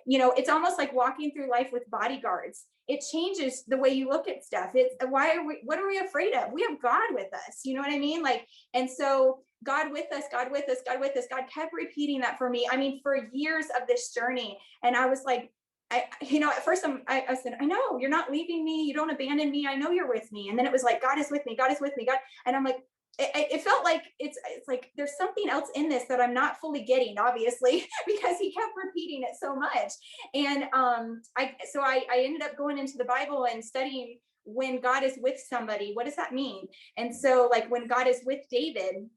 you know, it's almost like walking through life with bodyguards. It changes the way you look at stuff. It's what are we afraid of? We have God with us. You know what I mean? Like, and so God with us, God with us, God with us. God kept repeating that for me. I mean, for years of this journey. And I was like, at first I said, I know you're not leaving me. You don't abandon me. I know you're with me. And then it was like, God is with me. God is with me. God. And I'm like, it felt like it's like there's something else in this that I'm not fully getting, obviously, because he kept repeating it so much. And I ended up going into the Bible and studying, when God is with somebody, what does that mean? And so, like, when God is with David,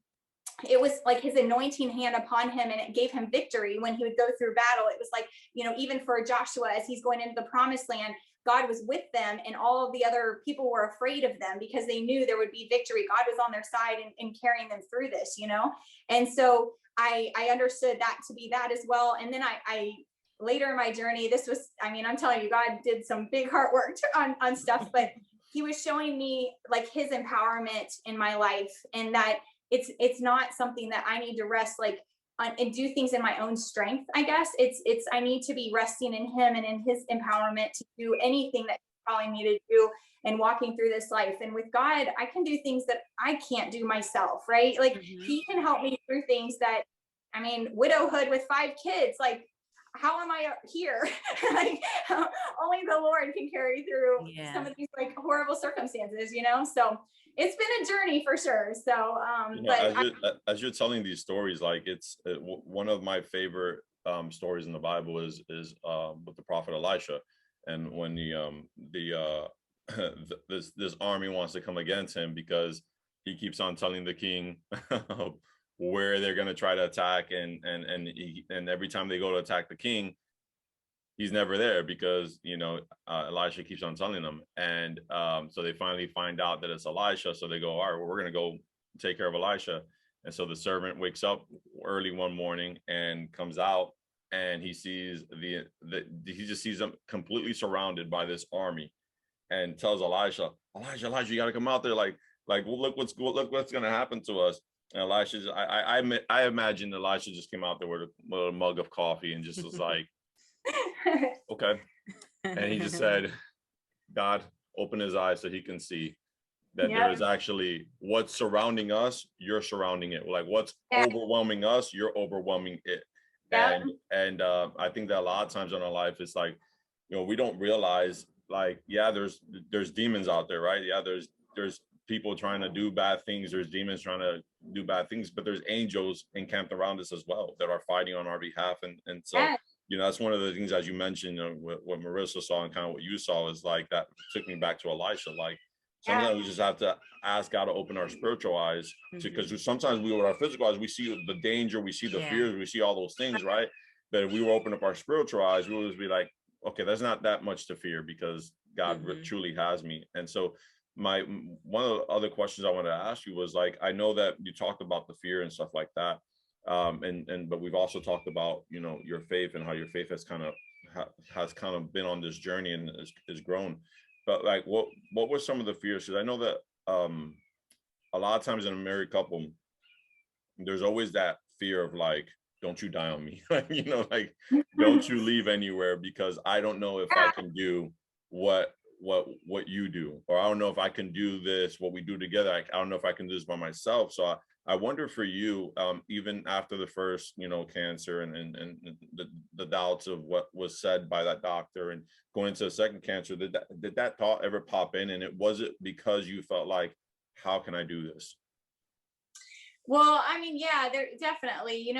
it was like his anointing hand upon him, and it gave him victory when he would go through battle. It was like, you know, even for Joshua, as he's going into the promised land, God was with them, and all of the other people were afraid of them because they knew there would be victory. God was on their side and carrying them through this, you know? And so I understood that to be that as well. And then I later in my journey, I'm telling you, God did some big heart work on stuff, but he was showing me like his empowerment in my life, and that it's not something that I need to rest like on and do things in my own strength. I guess it's I need to be resting in him and in his empowerment to do anything that he's calling me to do and walking through this life. And with God, I can do things that I can't do myself, right? Like he can help me through things that, I mean, widowhood with 5 kids, like how am I here? Like only the Lord can carry through some of these like horrible circumstances, you know? So it's been a journey for sure. So, as you're telling these stories, like it's one of my favorite stories in the Bible is with the prophet Elisha, and when this army wants to come against him because he keeps on telling the king where they're going to try to attack, and every time they go to attack the king, he's never there because Elisha keeps on telling them, and so they finally find out that it's Elisha. So they go, all right, well, we're going to go take care of Elisha. And so the servant wakes up early one morning and comes out, and he sees he just sees them completely surrounded by this army, and tells Elisha, you got to come out there, like well, look what's going to happen to us. And Elisha, I imagine Elisha just came out there with a mug of coffee and just was like, okay. And he just said, God, open his eyes so he can see that there is actually what's surrounding us, you're surrounding it. Like what's overwhelming us, you're overwhelming it. And I think that a lot of times in our life, it's like, we don't realize, like, there's demons out there, right? Yeah, there's people trying to do bad things. There's demons trying to do bad things, but there's angels encamped around us as well that are fighting on our behalf. And so, that's one of the things, as you mentioned, what Marissa saw and kind of what you saw is like that took me back to Elisha. Like sometimes we just have to ask God to open our spiritual eyes, because sometimes with our physical eyes, we see the danger, we see the fears, we see all those things, right? But if we will open up our spiritual eyes, we will just be like, okay, there's not that much to fear because God truly has me. And so one of the other questions I wanted to ask you was, like, I know that you talked about the fear and stuff like that, but we've also talked about your faith and how your faith has kind of been on this journey and is grown. But like, what were some of the fears? Because I know that a lot of times in a married couple, there's always that fear of like, don't you die on me, like don't you leave anywhere, because I don't know if I can do what you do, or I don't know if I can do this, what we do together. I don't know if I can do this by myself. So I wonder for you, even after the first, cancer and the doubts of what was said by that doctor, and going into the second cancer, did that thought ever pop in? And was it because you felt like, how can I do this? Well, I mean, yeah, there definitely, you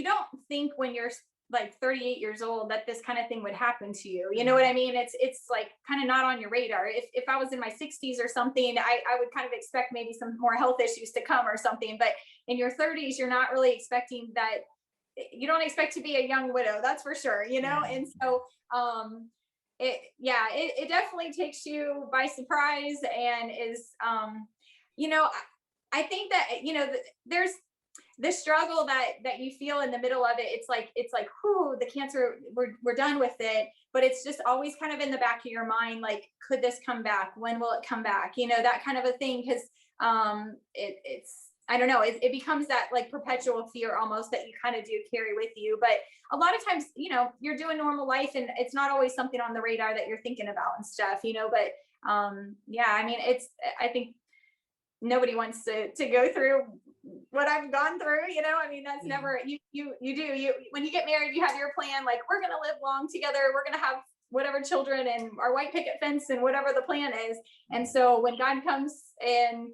don't think when you're like 38 years old that this kind of thing would happen to you. You know what I mean? It's like kind of not on your radar. If I was in my 60s or something, I would kind of expect maybe some more health issues to come or something. But in your 30s, you're not really expecting that. You don't expect to be a young widow, that's for sure, And so it definitely takes you by surprise, and is I think that there's the struggle that you feel in the middle of it. It's like, whoo, the cancer, we're done with it. But it's just always kind of in the back of your mind, like, could this come back? When will it come back? That kind of a thing. Because it's I don't know, it becomes that like perpetual fear almost that you kind of do carry with you. But a lot of times, you're doing normal life, and it's not always something on the radar that you're thinking about and stuff, But I mean, I think nobody wants to go through what I've gone through, I mean, that's never, you do, when you get married, you have your plan, like, we're going to live long together. We're going to have whatever children and our white picket fence and whatever the plan is. And so when God comes and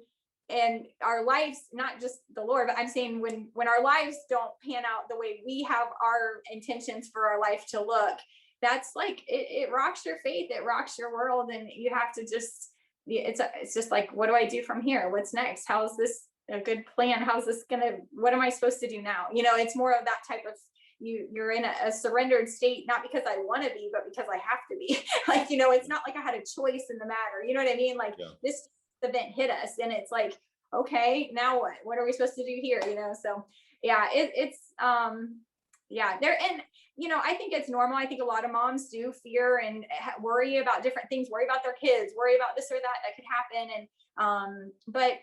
our lives, not just the Lord, but I'm saying when our lives don't pan out the way we have our intentions for our life to look, that's like, it rocks your faith, it rocks your world. And you have to just, it's just like, what do I do from here? What's next? How is this a good plan? How's this what am I supposed to do now? It's more of that type of, you're in a surrendered state, not because I want to be, but because I have to be. Like, it's not like I had a choice in the matter. You know what I mean? Like this event hit us, and it's like, okay, now what are we supposed to do here? So yeah, it's there. And I think it's normal. I think a lot of moms do fear and worry about different things, worry about their kids, worry about this or that could happen. And but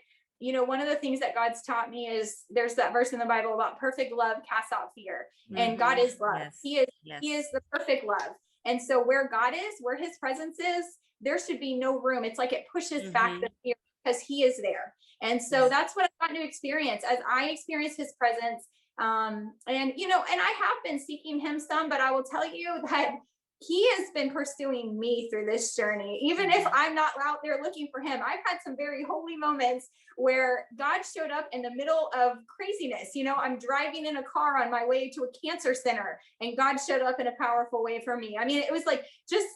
one of the things that God's taught me is there's that verse in the Bible about perfect love casts out fear. And God is love. Yes. He is the perfect love. And so where God is, where his presence is, there should be no room. It's like it pushes back the fear because he is there. And so that's what I've gotten to experience as I experience his presence. And I have been seeking him some, but I will tell you that he has been pursuing me through this journey. Even if I'm not out there looking for him, I've had some very holy moments where God showed up in the middle of craziness. I'm driving in a car on my way to a cancer center and God showed up in a powerful way for me. I mean, it was like, just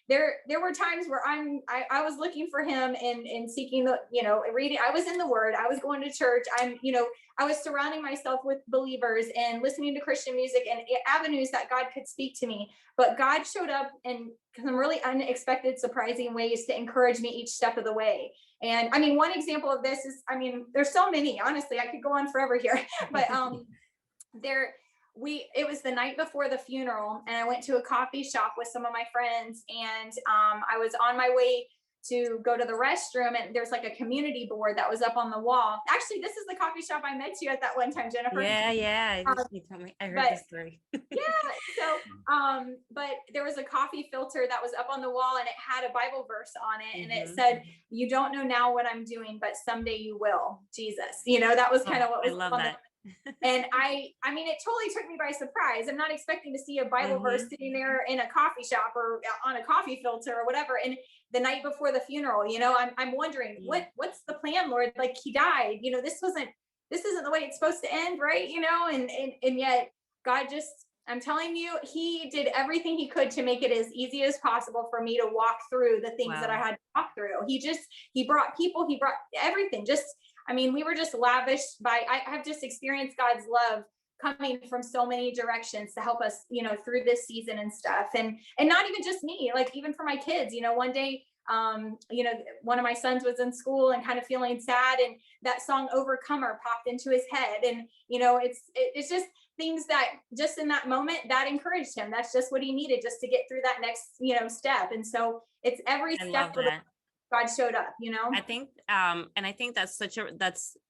there were times where I was looking for him and seeking reading. I was in the word, I was going to church. I was surrounding myself with believers and listening to Christian music and avenues that God could speak to me. But God showed up in some really unexpected, surprising ways to encourage me each step of the way. And I mean, one example of this is, there's so many, honestly, I could go on forever here, but it was the night before the funeral and I went to a coffee shop with some of my friends and I was on my way to go to the restroom and there's like a community board that was up on the wall. Actually, this is the coffee shop I met you at that one time, Jennifer. Yeah. You told me. I heard this story. But there was a coffee filter that was up on the wall and it had a Bible verse on it and it said, "You don't know now what I'm doing, but someday you will, Jesus." That was kind of what was. I love that. And I mean, it totally took me by surprise. I'm not expecting to see a Bible verse sitting there in a coffee shop or on a coffee filter or whatever. And the night before the funeral, I'm wondering what's the plan, Lord? Like he died, this isn't the way it's supposed to end, right? And yet God I'm telling you, he did everything he could to make it as easy as possible for me to walk through the things that I had to walk through. He brought people, he brought everything. We were just lavished by, I have just experienced God's love coming from so many directions to help us, through this season and stuff. And not even just me, like even for my kids, one day, one of my sons was in school and kind of feeling sad and that song Overcomer popped into his head. And, it's just things that just in that moment that encouraged him. That's just what he needed just to get through that next, step. And so it's every step God showed up, I think, and I think that's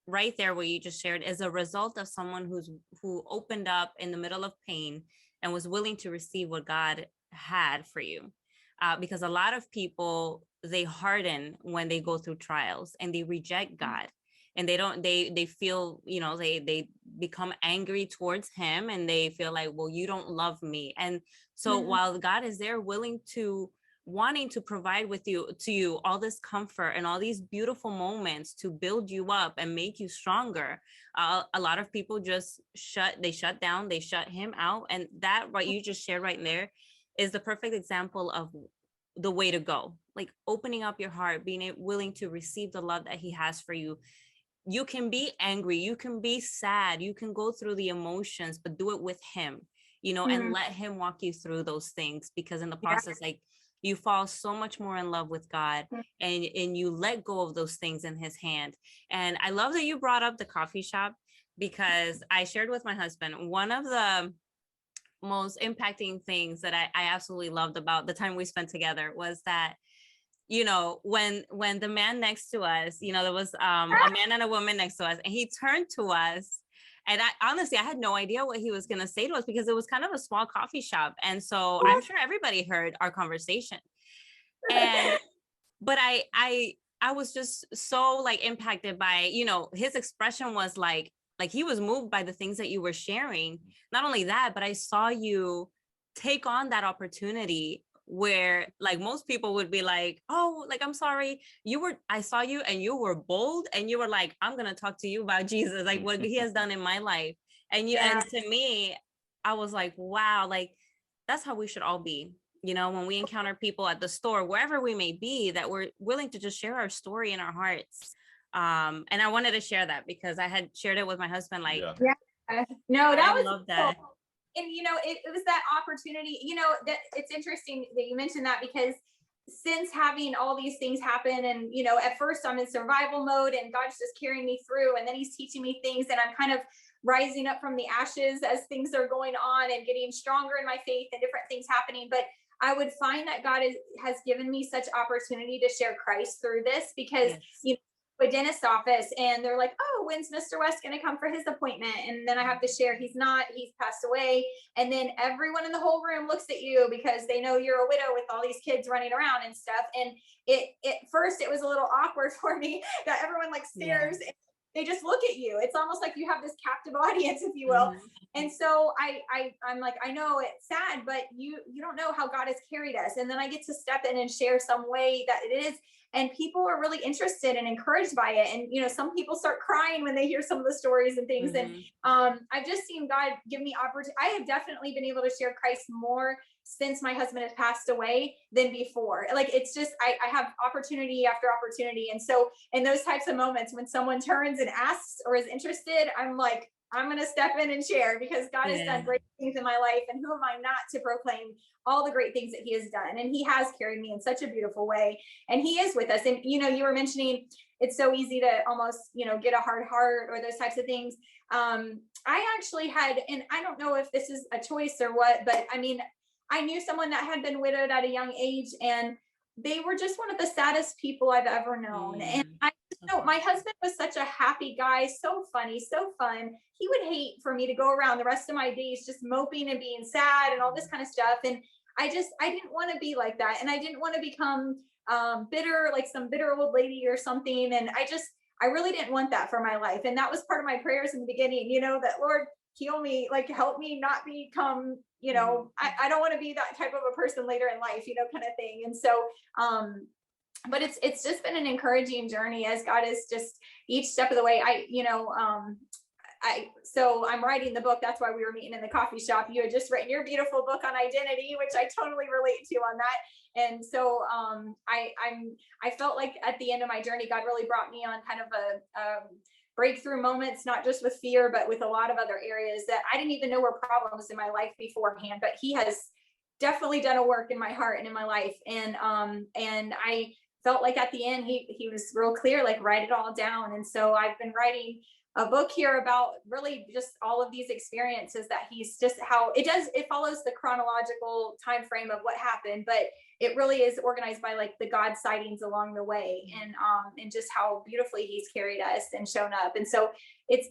right there what you just shared is a result of someone who opened up in the middle of pain and was willing to receive what God had for you. Because a lot of people, they harden when they go through trials and they reject God and they feel, they become angry towards him and they feel like, well, you don't love me. And so while God is there wanting to provide to you all this comfort and all these beautiful moments to build you up and make you stronger, a lot of people just shut down, they shut him out. And that what you just shared right there is the perfect example of the way to go, like opening up your heart, being willing to receive the love that he has for you. You can be angry, you can be sad, you can go through the emotions, but do it with him, and let him walk you through those things, because in the process, like you fall so much more in love with God and you let go of those things in his hand. And I love that you brought up the coffee shop, because I shared with my husband, one of the most impacting things that I absolutely loved about the time we spent together was that, when the man next to us, there was a man and a woman next to us, and he turned to us. And I had no idea what he was going to say to us, because it was kind of a small coffee shop. And so I'm sure everybody heard our conversation. But I was just so like impacted by, his expression was like he was moved by the things that you were sharing. Not only that, but I saw you take on that opportunity where like most people would be like, oh, like, I'm sorry, I saw you and you were bold and you were like, I'm going to talk to you about Jesus, like what he has done in my life. And and to me, I was like, wow, like that's how we should all be. When we encounter people at the store, wherever we may be, that we're willing to just share our story in our hearts. And I wanted to share that because I had shared it with my husband. Like, no, that was love that. Cool. And, it was that opportunity, that it's interesting that you mentioned that, because since having all these things happen and, at first I'm in survival mode and God's just carrying me through, and then he's teaching me things and I'm kind of rising up from the ashes as things are going on and getting stronger in my faith and different things happening. But I would find that God has given me such opportunity to share Christ through this, because, a dentist office and they're like, oh, when's Mr. West going to come for his appointment? And then I have to share he's passed away. And then everyone in the whole room looks at you because they know you're a widow with all these kids running around and stuff. And at first it was a little awkward for me that everyone like stares. Yeah. They just look at you. It's almost like you have this captive audience, if you will. And so I'm like, I know it's sad, but you don't know how God has carried us. And then I get to step in and share some way that it is. And people are really interested and encouraged by it. And, some people start crying when they hear some of the stories and things. And I've just seen God give me opportunity. I have definitely been able to share Christ more since my husband has passed away than before. Like, it's just, I have opportunity after opportunity. And so in those types of moments, when someone turns and asks or is interested, I'm like, I'm going to step in and share because God has done great things in my life. And who am I not to proclaim all the great things that he has done? And he has carried me in such a beautiful way. And he is with us. And, you were mentioning it's so easy to almost, get a hard heart or those types of things. I actually had, and I don't know if this is a choice or what, but I mean, I knew someone that had been widowed at a young age, and they were just one of the saddest people I've ever known. And I know my husband was such a happy guy, so funny, so fun. He would hate for me to go around the rest of my days just moping and being sad and all this kind of stuff. And I didn't want to be like that. And I didn't want to become bitter, like some bitter old lady or something. And I really didn't want that for my life. And that was part of my prayers in the beginning, that Lord, heal me, like help me not become, I don't want to be that type of a person later in life, kind of thing. And so, but it's just been an encouraging journey as God is just each step of the way. So I'm writing the book. That's why we were meeting in the coffee shop. You had just written your beautiful book on identity, which I totally relate to on that. And so I felt like at the end of my journey, God really brought me on kind of a breakthrough moments, not just with fear, but with a lot of other areas that I didn't even know were problems in my life beforehand. But he has definitely done a work in my heart and in my life. And I felt like at the end, he was real clear, like write it all down. And so I've been writing a book here about really just all of these experiences that he's just how it follows the chronological time frame of what happened, but it really is organized by like the God sightings along the way, and just how beautifully he's carried us and shown up. And so it's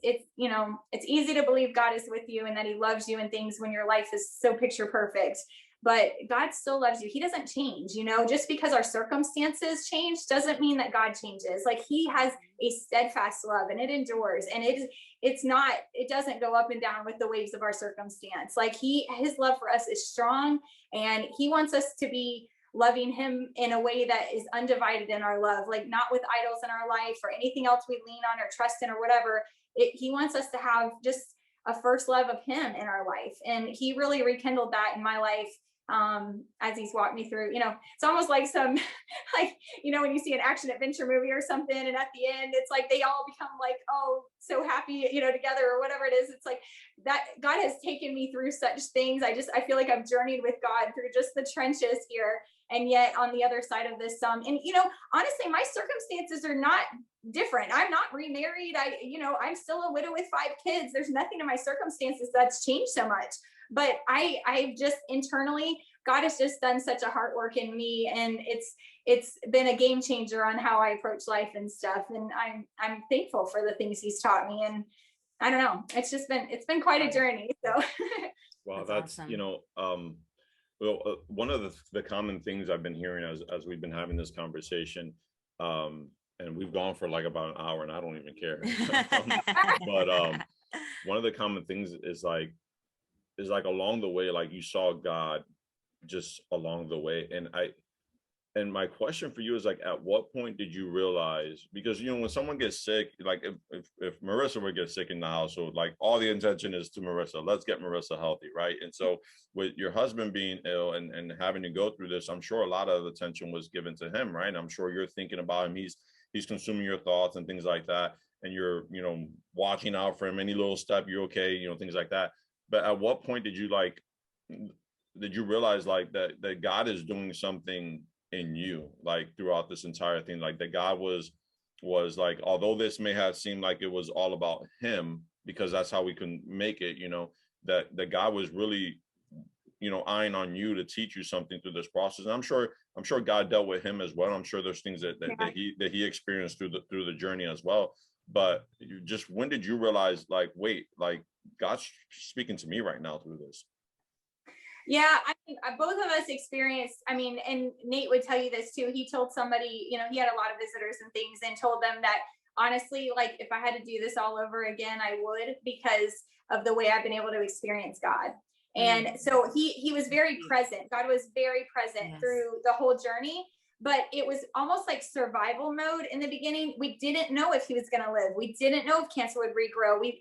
easy to believe God is with you and that he loves you and things when your life is so picture perfect. But God still loves you. He doesn't change, just because our circumstances change doesn't mean that God changes. Like he has a steadfast love and it endures. And it doesn't go up and down with the waves of our circumstance. Like his love for us is strong, and he wants us to be loving him in a way that is undivided in our love, like not with idols in our life or anything else we lean on or trust in or whatever. He wants us to have just a first love of him in our life. And he really rekindled that in my life. As he's walked me through, it's almost like some, like, when you see an action adventure movie or something, and at the end, it's like they all become like, oh, so happy, together or whatever it is. It's like that God has taken me through such things. I feel like I've journeyed with God through just the trenches here. And yet on the other side of this, and honestly, my circumstances are not different. I'm not remarried. I'm still a widow with 5 kids. There's nothing in my circumstances that's changed so much. But I just internally, God has just done such a heart work in me, and it's been a game changer on how I approach life and stuff. And I'm thankful for the things he's taught me. And I don't know, it's been quite a journey. So well, that's awesome. One of the common things I've been hearing as we've been having this conversation, and we've gone for like about an hour, and I don't even care. But one of the common things is like along the way, like you saw God just along the way. And my question for you is like, at what point did you realize, because, when someone gets sick, like if Marissa would get sick in the household, like all the intention is to Marissa, let's get Marissa healthy. Right. And so with your husband being ill and having to go through this, I'm sure a lot of attention was given to him. Right. And I'm sure you're thinking about him. He's consuming your thoughts and things like that. And you're, watching out for him, any little step, you're okay, things like that. But at what point did you realize like that God is doing something in you, like throughout this entire thing, like that God was like, although this may have seemed like it was all about him, because that's how we can make it, that God was really eyeing on you to teach you something through this process. And I'm sure God dealt with him as well. I'm sure there's things that he experienced through the journey as well. But when did you realize, like, wait, like God's speaking to me right now through this? Yeah, I think both of us experienced, I mean, and Nate would tell you this too. He told somebody, he had a lot of visitors and things, and told them that honestly, like, if I had to do this all over again, I would, because of the way I've been able to experience God. And so he was very present. God was very present through the whole journey. But it was almost like survival mode in the beginning. We didn't know if he was going to live. We didn't know if cancer would regrow. We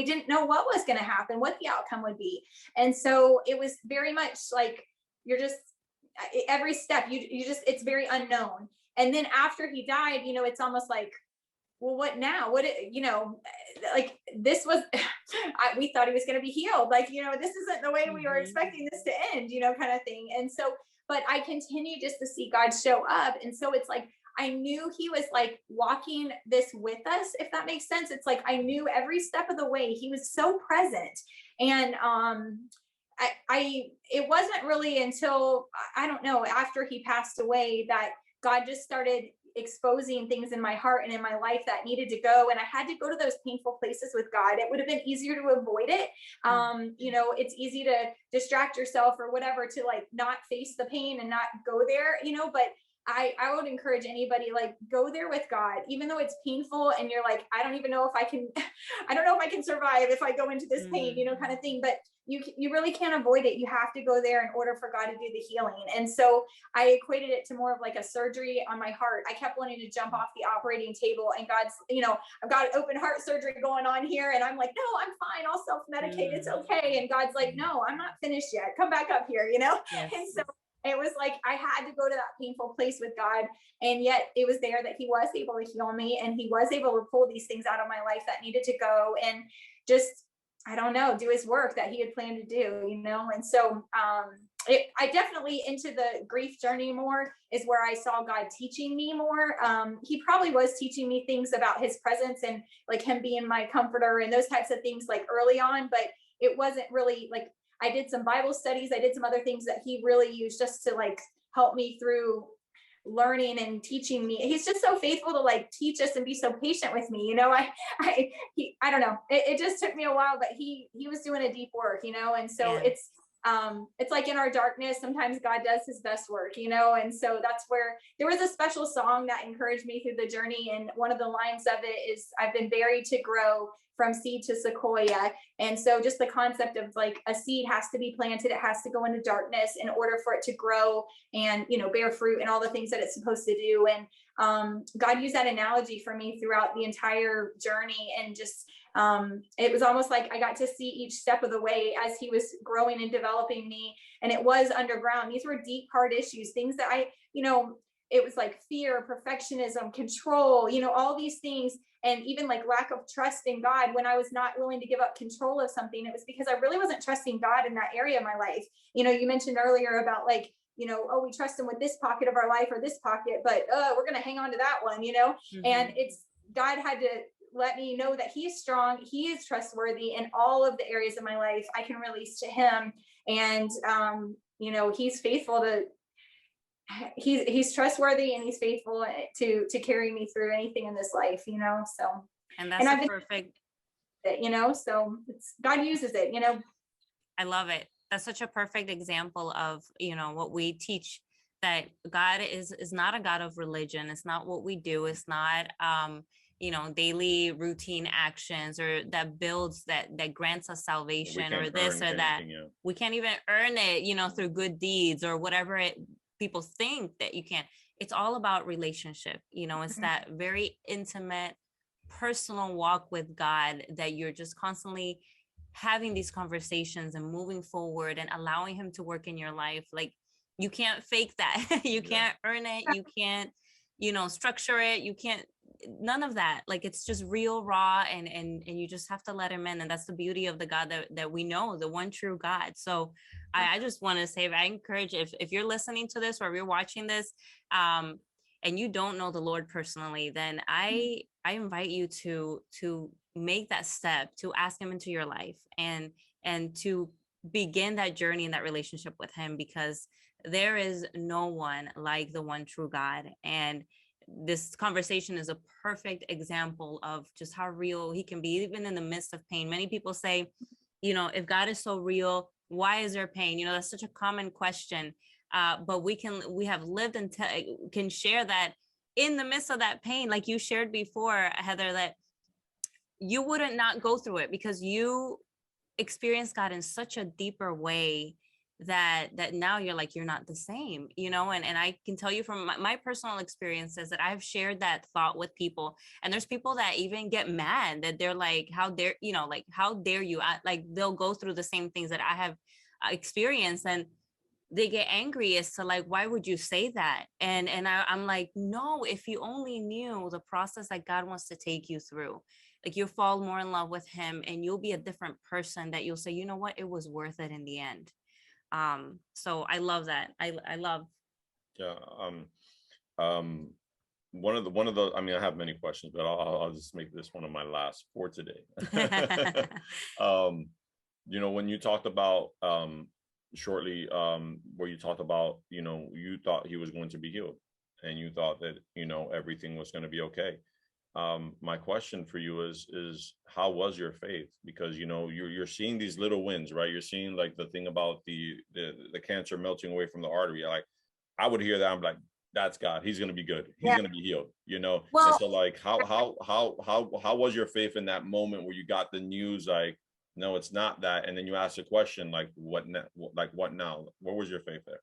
didn't know what was going to happen, what the outcome would be. And so it was very much like, you're just, every step, you just, it's very unknown. And then after he died, it's almost like, well, what now? Like, this was, we thought he was going to be healed. Like, this isn't the way we were expecting this to end, kind of thing. And so, but I continue just to see God show up. And so it's like, I knew he was like walking this with us, if that makes sense. It's like, I knew every step of the way he was so present. And, it wasn't really until, I don't know, after he passed away, that God just started exposing things in my heart and in my life that needed to go. And I had to go to those painful places with God. It would have been easier to avoid it. It's easy to distract yourself or whatever, to like not face the pain and not go there, but I would encourage anybody, like, go there with God, even though it's painful and you're like, I don't even know if I can, I don't know if I can survive if I go into this pain, kind of thing. But you really can't avoid it. You have to go there in order for God to do the healing. And so I equated it to more of like a surgery on my heart. I kept wanting to jump off the operating table, and God's, I've got open heart surgery going on here. And I'm like, no, I'm fine. I'll self-medicate. It's okay. And God's like, no, I'm not finished yet. Come back up here, Yes. And so it was like, I had to go to that painful place with God. And yet it was there that he was able to heal me, and he was able to pull these things out of my life that needed to go, and just, I don't know, do his work that he had planned to do, And so I definitely, into the grief journey more, is where I saw God teaching me more. He probably was teaching me things about his presence and like him being my comforter and those types of things, like early on, but it wasn't really like, I did some Bible studies. I did some other things that he really used just to like help me through learning and teaching me. He's just so faithful to like teach us and be so patient with me. I don't know. It just took me a while, but he was doing a deep work, and so it's like in our darkness, sometimes God does his best work, and so that's where there was a special song that encouraged me through the journey. And one of the lines of it is, I've been buried to grow from seed to sequoia. And so just the concept of like, a seed has to be planted, it has to go into darkness in order for it to grow and, bear fruit and all the things that it's supposed to do. And God used that analogy for me throughout the entire journey. And just, it was almost like I got to see each step of the way as he was growing and developing me. And it was underground. These were deep, hard issues, things that it was like fear, perfectionism, control, all these things. And even like lack of trust in God, when I was not willing to give up control of something, it was because I really wasn't trusting God in that area of my life. You mentioned earlier about like, oh, we trust him with this pocket of our life or this pocket, but we're going to hang on to that one, and it's, God had to let me know that he's strong. He is trustworthy in all of the areas of my life. I can release to him. And, he's faithful to, he's trustworthy, and he's faithful to carry me through anything in this life, so. And that's perfect. So it's, God uses it, I love it. That's such a perfect example of, what we teach, that God is not a God of religion. It's not what we do. It's not, daily routine actions, or that builds, that grants us salvation, or this or that. We can't even earn it, through good deeds or whatever people think that you can. It's all about relationship. It's that very intimate, personal walk with God, that you're just constantly having these conversations and moving forward and allowing him to work in your life. Like, you can't fake that. You can't earn it. You can't, structure it. You can't, none of that. Like, it's just real, raw, and you just have to let him in. And that's the beauty of the God that we know, the one true God. So I just want to say, I encourage, if you're listening to this or you're watching this, and you don't know the Lord personally, then I invite you to make that step, to ask him into your life, and to begin that journey and that relationship with him, because there is no one like the one true God. And this conversation is a perfect example of just how real he can be, even in the midst of pain. Many people say, you know, if God is so real, why is there pain? You know, that's such a common question. But we have lived and can share that in the midst of that pain, like you shared before, Heather, that you wouldn't not go through it because you experienced God in such a deeper way that now you're like, you're not the same, you know. And I can tell you from my personal experiences that I've shared that thought with people, and there's people that even get mad that they're like, how dare, you know, like, how dare you, like they'll go through the same things that I have experienced, and they get angry as to like, why would you say that? And I'm like, no, if you only knew the process that God wants to take you through, like you'll fall more in love with him, and you'll be a different person, that you'll say, you know what, it was worth it in the end. So I love that. I love. Yeah. One of the, I mean, I have many questions, but I'll just make this one of my last for today. You know, when you talked about, shortly, where you talked about, you know, you thought he was going to be healed, and you thought that, you know, everything was going to be okay. My question for you is how was your faith? Because, you know, you're seeing these little wins, right? You're seeing like the thing about the cancer melting away from the artery. Like, I would hear that, I'm like, that's God. He's going to be good. He's going to be healed, you know? Well, and so like, how was your faith in that moment where you got the news, like, no, it's not that? And then you ask the question, like, what now? Where was your faith there?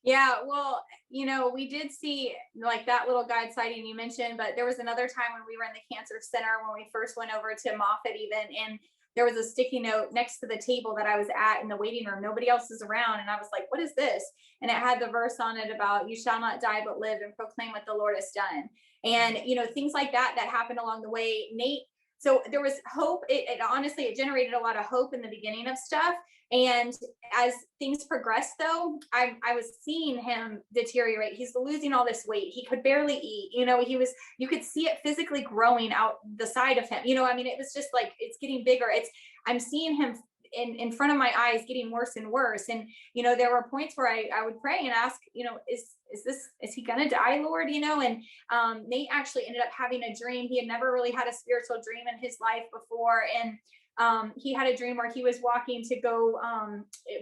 yeah, well, you know, we did see like that little guide sighting you mentioned, but there was another time when we were in the cancer center when we first went over to Moffitt even, and there was a sticky note next to the table that I was at in the waiting room. Nobody else is around. And I was like, what is this? And it had the verse on it about, you shall not die, but live and proclaim what the Lord has done. And, you know, things like that happened along the way. Nate, so there was hope. It honestly, it generated a lot of hope in the beginning of stuff. And as things progressed, though, I was seeing him deteriorate. He's losing all this weight. He could barely eat. You know, you could see it physically growing out the side of him. You know, I mean, it was just like, it's getting bigger. I'm seeing him in front of my eyes getting worse and worse. And, you know, there were points where I would pray and ask, you know, is he going to die, Lord? You know, and Nate actually ended up having a dream. He had never really had a spiritual dream in his life before. And he had a dream where he was walking to go,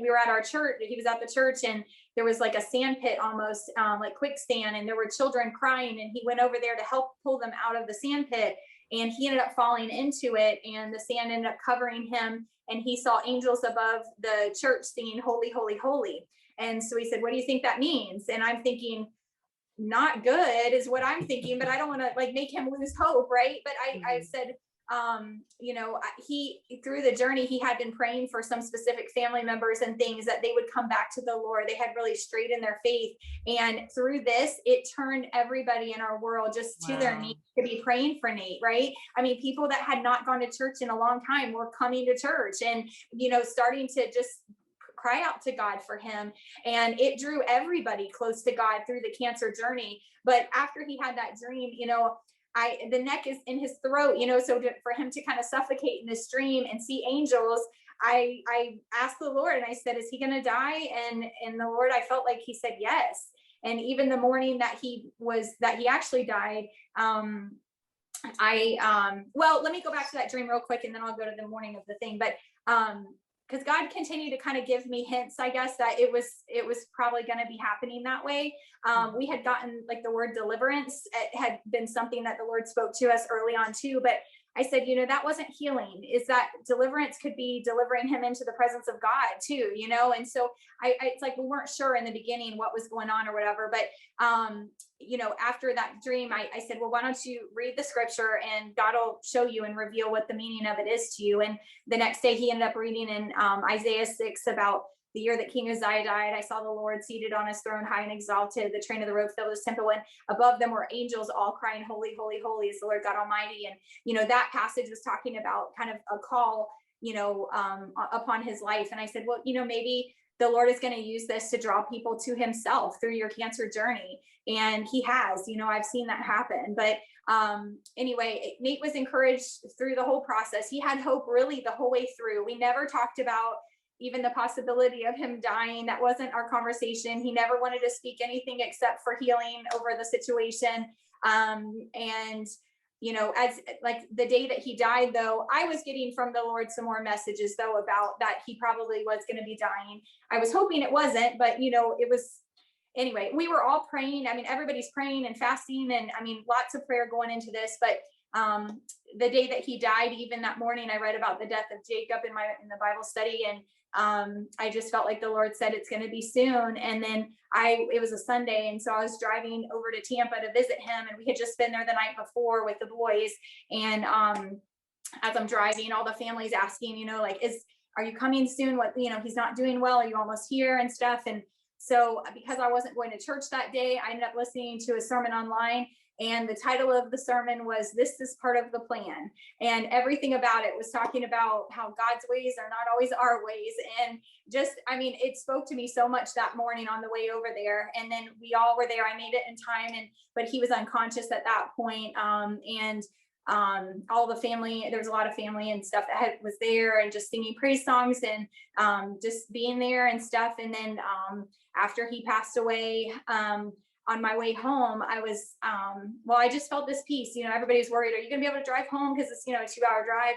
we were at our church, he was at the church, and there was like a sand pit almost, like quicksand, and there were children crying, and he went over there to help pull them out of the sand pit, and he ended up falling into it, and the sand ended up covering him, and he saw angels above the church singing, holy, holy, holy. And so he said, what do you think that means? And I'm thinking, not good is what I'm thinking, but I don't want to like make him lose hope, right? But I said, you know, he, through the journey, he had been praying for some specific family members and things that they would come back to the Lord. They had really straightened their faith. And through this, it turned everybody in our world just to their knees to be praying for Nate, right? I mean, people that had not gone to church in a long time were coming to church and, you know, starting to just cry out to God for him. And it drew everybody close to God through the cancer journey. But after he had that dream, you know, the neck is in his throat, you know, so for him to kind of suffocate in this dream and see angels, I asked the Lord and I said, is he going to die? And the Lord, I felt like he said, yes. And even the morning that he actually died, well, let me go back to that dream real quick and then I'll go to the morning of the thing. But, because God continued to kind of give me hints, I guess, that it was probably going to be happening that way. We had gotten like the word deliverance. It had been something that the Lord spoke to us early on too, but I said, you know, that wasn't healing. Is that deliverance could be delivering him into the presence of God too, you know? And so it's like, we weren't sure in the beginning what was going on or whatever, but, you know, after that dream, I said, well, why don't you read the scripture and God will show you and reveal what the meaning of it is to you. And the next day he ended up reading in Isaiah 6 about the year that King Uzziah died. I saw the Lord seated on his throne, high and exalted. The train of the robe filled his temple, and above them were angels all crying, holy, holy, holy is the Lord God Almighty. And, you know, that passage was talking about kind of a call, you know, upon his life. And I said, well, you know, maybe the Lord is going to use this to draw people to himself through your cancer journey. And he has, you know, I've seen that happen. But anyway, Nate was encouraged through the whole process. He had hope really the whole way through. We never talked about even the possibility of him dying. That wasn't our conversation. He never wanted to speak anything except for healing over the situation. And as like the day that he died, though, I was getting from the Lord some more messages, though, about that he probably was going to be dying. I was hoping it wasn't, but it was. Anyway, we were all praying. I mean, everybody's praying and fasting, and I mean, lots of prayer going into this. But the day that he died, even that morning, I read about the death of Jacob in the Bible study, and I just felt like the Lord said it's going to be soon. And then it was a Sunday, and so I was driving over to Tampa to visit him, and we had just been there the night before with the boys. And as I'm driving, all the family's asking, like, are you coming soon? What, he's not doing well. Are you almost here and stuff? And so because I wasn't going to church that day, I ended up listening to a sermon online. And the title of the sermon was "This is Part of the Plan." And everything about it was talking about how God's ways are not always our ways. And it spoke to me so much that morning on the way over there. And then we all were there. I made it in time, but he was unconscious at that point. All the family, there was a lot of family and stuff that was there, and just singing praise songs and just being there and stuff. And then after he passed away, on my way home, I was, I just felt this peace. Everybody was worried, are you going to be able to drive home? Because it's, a 2-hour drive.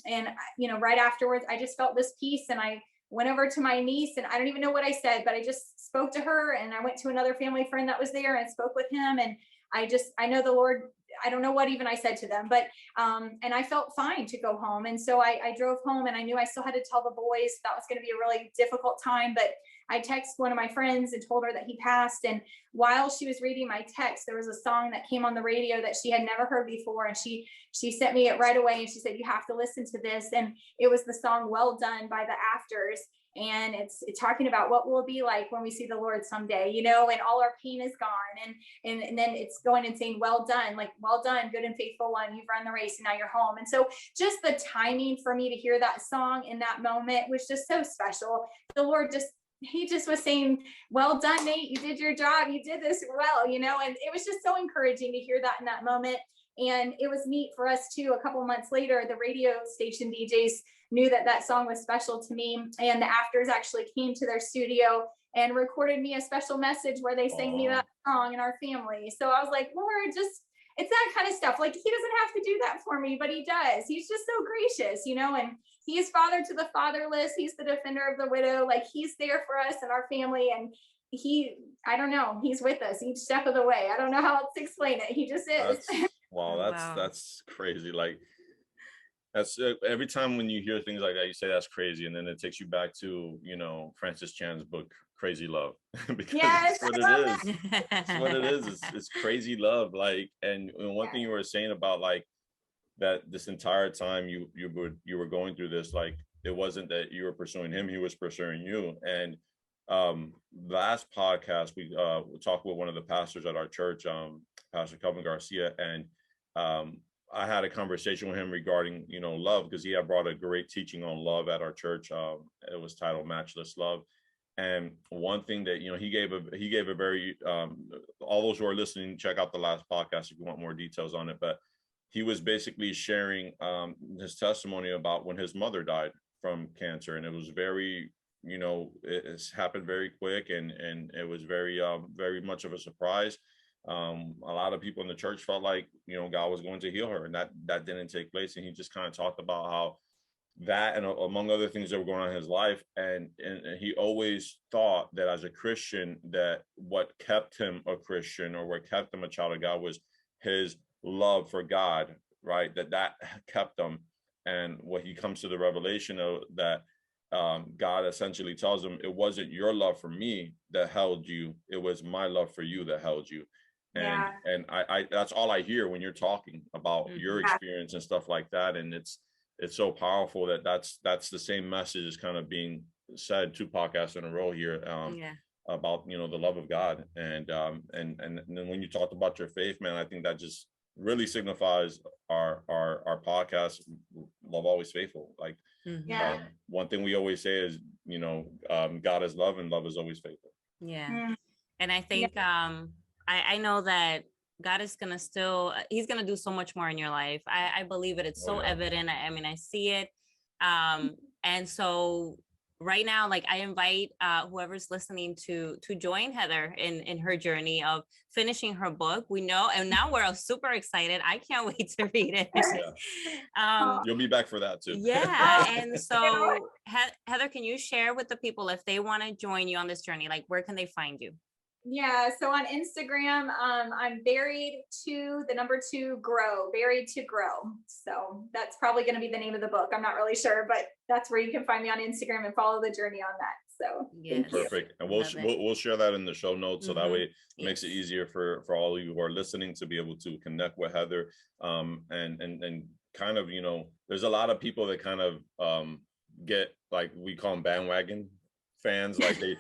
And right afterwards, I just felt this peace. And I went over to my niece, and I don't even know what I said, but I just spoke to her. And I went to another family friend that was there and spoke with him. And I know the Lord, I don't know what even I said to them, but, and I felt fine to go home. And so I drove home, and I knew I still had to tell the boys that was going to be a really difficult time, but I texted one of my friends and told her that he passed. And while she was reading my text, there was a song that came on the radio that she had never heard before. And she sent me it right away. And she said, you have to listen to this. And it was the song "Well Done" by the Afters. And it's talking about what we'll be like when we see the Lord someday, and all our pain is gone. And then it's going and saying, "Well done," like, "Well done, good and faithful one. You've run the race and now you're home." And so just the timing for me to hear that song in that moment was just so special. The Lord he just was saying, "Well done, Nate. You did your job. You did this well," and it was just so encouraging to hear that in that moment. And it was neat for us too. A couple months later, the radio station DJs knew that song was special to me. And the Afters actually came to their studio and recorded me a special message where they sang me that song and our family. So I was like, Lord, it's that kind of stuff. Like, he doesn't have to do that for me, but he does. He's just so gracious, and he is father to the fatherless. He's the defender of the widow. Like, he's there for us and our family. And I don't know, he's with us each step of the way. I don't know how else to explain it. He just is. That's crazy. Like, that's every time when you hear things like that, you say that's crazy. And then it takes you back to, Francis Chan's book, Crazy Love, because that's what it is. That's what it is. It's crazy love. Like, and one thing you were saying about, like, that this entire time you were going through this, like, it wasn't that you were pursuing him, he was pursuing you. And last podcast we talked with one of the pastors at our church, Pastor Kelvin Garcia, and I had a conversation with him regarding love, because he had brought a great teaching on love at our church. It was titled Matchless Love. And one thing that he gave a very all those who are listening, check out the last podcast if you want more details on it. But he was basically sharing his testimony about when his mother died from cancer, and it was very, it's happened very quick, and it was very much of a surprise. A lot of people in the church felt like God was going to heal her, and that didn't take place. And he just kind of talked about how that, and among other things that were going on in his life, and he always thought that as a Christian, that what kept him a Christian, or what kept him a child of God, was his love for God, right? That kept him. And what he comes to the revelation of, that God essentially tells him, it wasn't your love for me that held you, it was my love for you that held you. And I that's all I hear when you're talking about your experience and stuff like that. And it's so powerful that's the same message is kind of being said 2 podcasts in a row here about the love of God. And then when you talked about your faith, man, I think that just really signifies our podcast, Love Always Faithful. Like, one thing we always say is God is love, and love is always faithful. And I think I know that God is gonna he's gonna do so much more in your life. I believe it. It's so evident. I mean, I see it. And so right now, like I invite whoever's listening to join Heather in her journey of finishing her book. We know, and now we're super excited. I can't wait to read it. You'll be back for that too. Yeah. And so Heather, can you share with the people if they want to join you on this journey, like where can they find you? Yeah, so on Instagram, I'm buried to the number 2 grow, buried to grow. So that's probably going to be the name of the book. I'm not really sure, but that's where you can find me on Instagram and follow the journey on that. So yes. Perfect. And we'll share that in the show notes, so that way it makes it easier for all of you who are listening to be able to connect with Heather. And kind of, you know, there's a lot of people that kind of get, like, we call them bandwagon fans, like they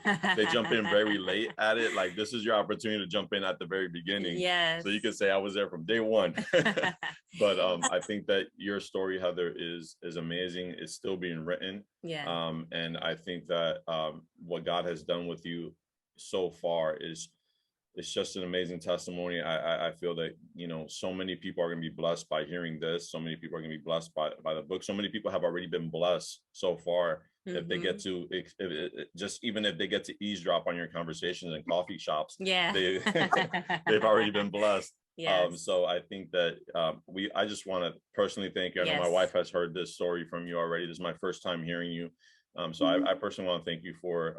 jump in very late at it. Like, this is your opportunity to jump in at the very beginning. Yes. So you could say I was there from day one. But I think that your story, Heather, is amazing. It's still being written. Yeah. And I think that what God has done with you so far is, it's just an amazing testimony. I feel that, you know, so many people are going to be blessed by hearing this. So many people are going to be blessed by the book. So many people have already been blessed so far. If they get to just even if they get to eavesdrop on your conversations in coffee shops, they've already been blessed. Yes. So I think that I just want to personally thank you. I know my wife has heard this story from you already. This is my first time hearing you. So I personally want to thank you for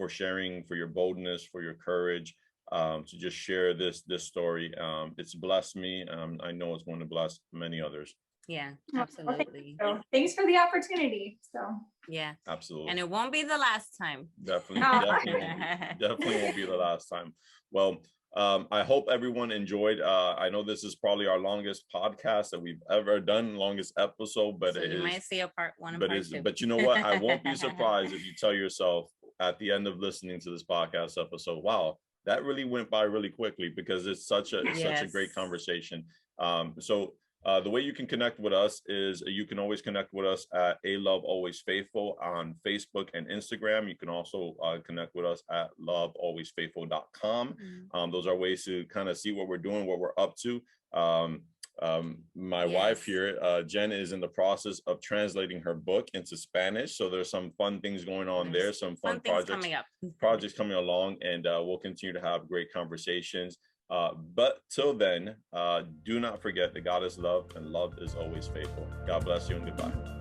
sharing, for your boldness, for your courage, to just share this story. It's blessed me. I know it's going to bless many others. Yeah, absolutely. Thanks for the opportunity. So yeah, absolutely. And it won't be the last time. Definitely won't be the last time. Well, I hope everyone enjoyed. I know this is probably our longest podcast that we've ever done, longest episode, but so you might see a part 1 and part 2. But you know what? I won't be surprised if you tell yourself at the end of listening to this podcast episode, wow, that really went by really quickly, because it's such a great conversation. So the way you can connect with us is you can always connect with us at A Love Always Faithful on Facebook and Instagram. You can also connect with us at lovealwaysfaithful.com. Those are ways to kind of see what we're doing, what we're up to. My wife here, Jen, is in the process of translating her book into Spanish. So there's some fun things going on there, some fun projects coming along, and we'll continue to have great conversations. But till then, do not forget that God is love and love is always faithful. God bless you and goodbye.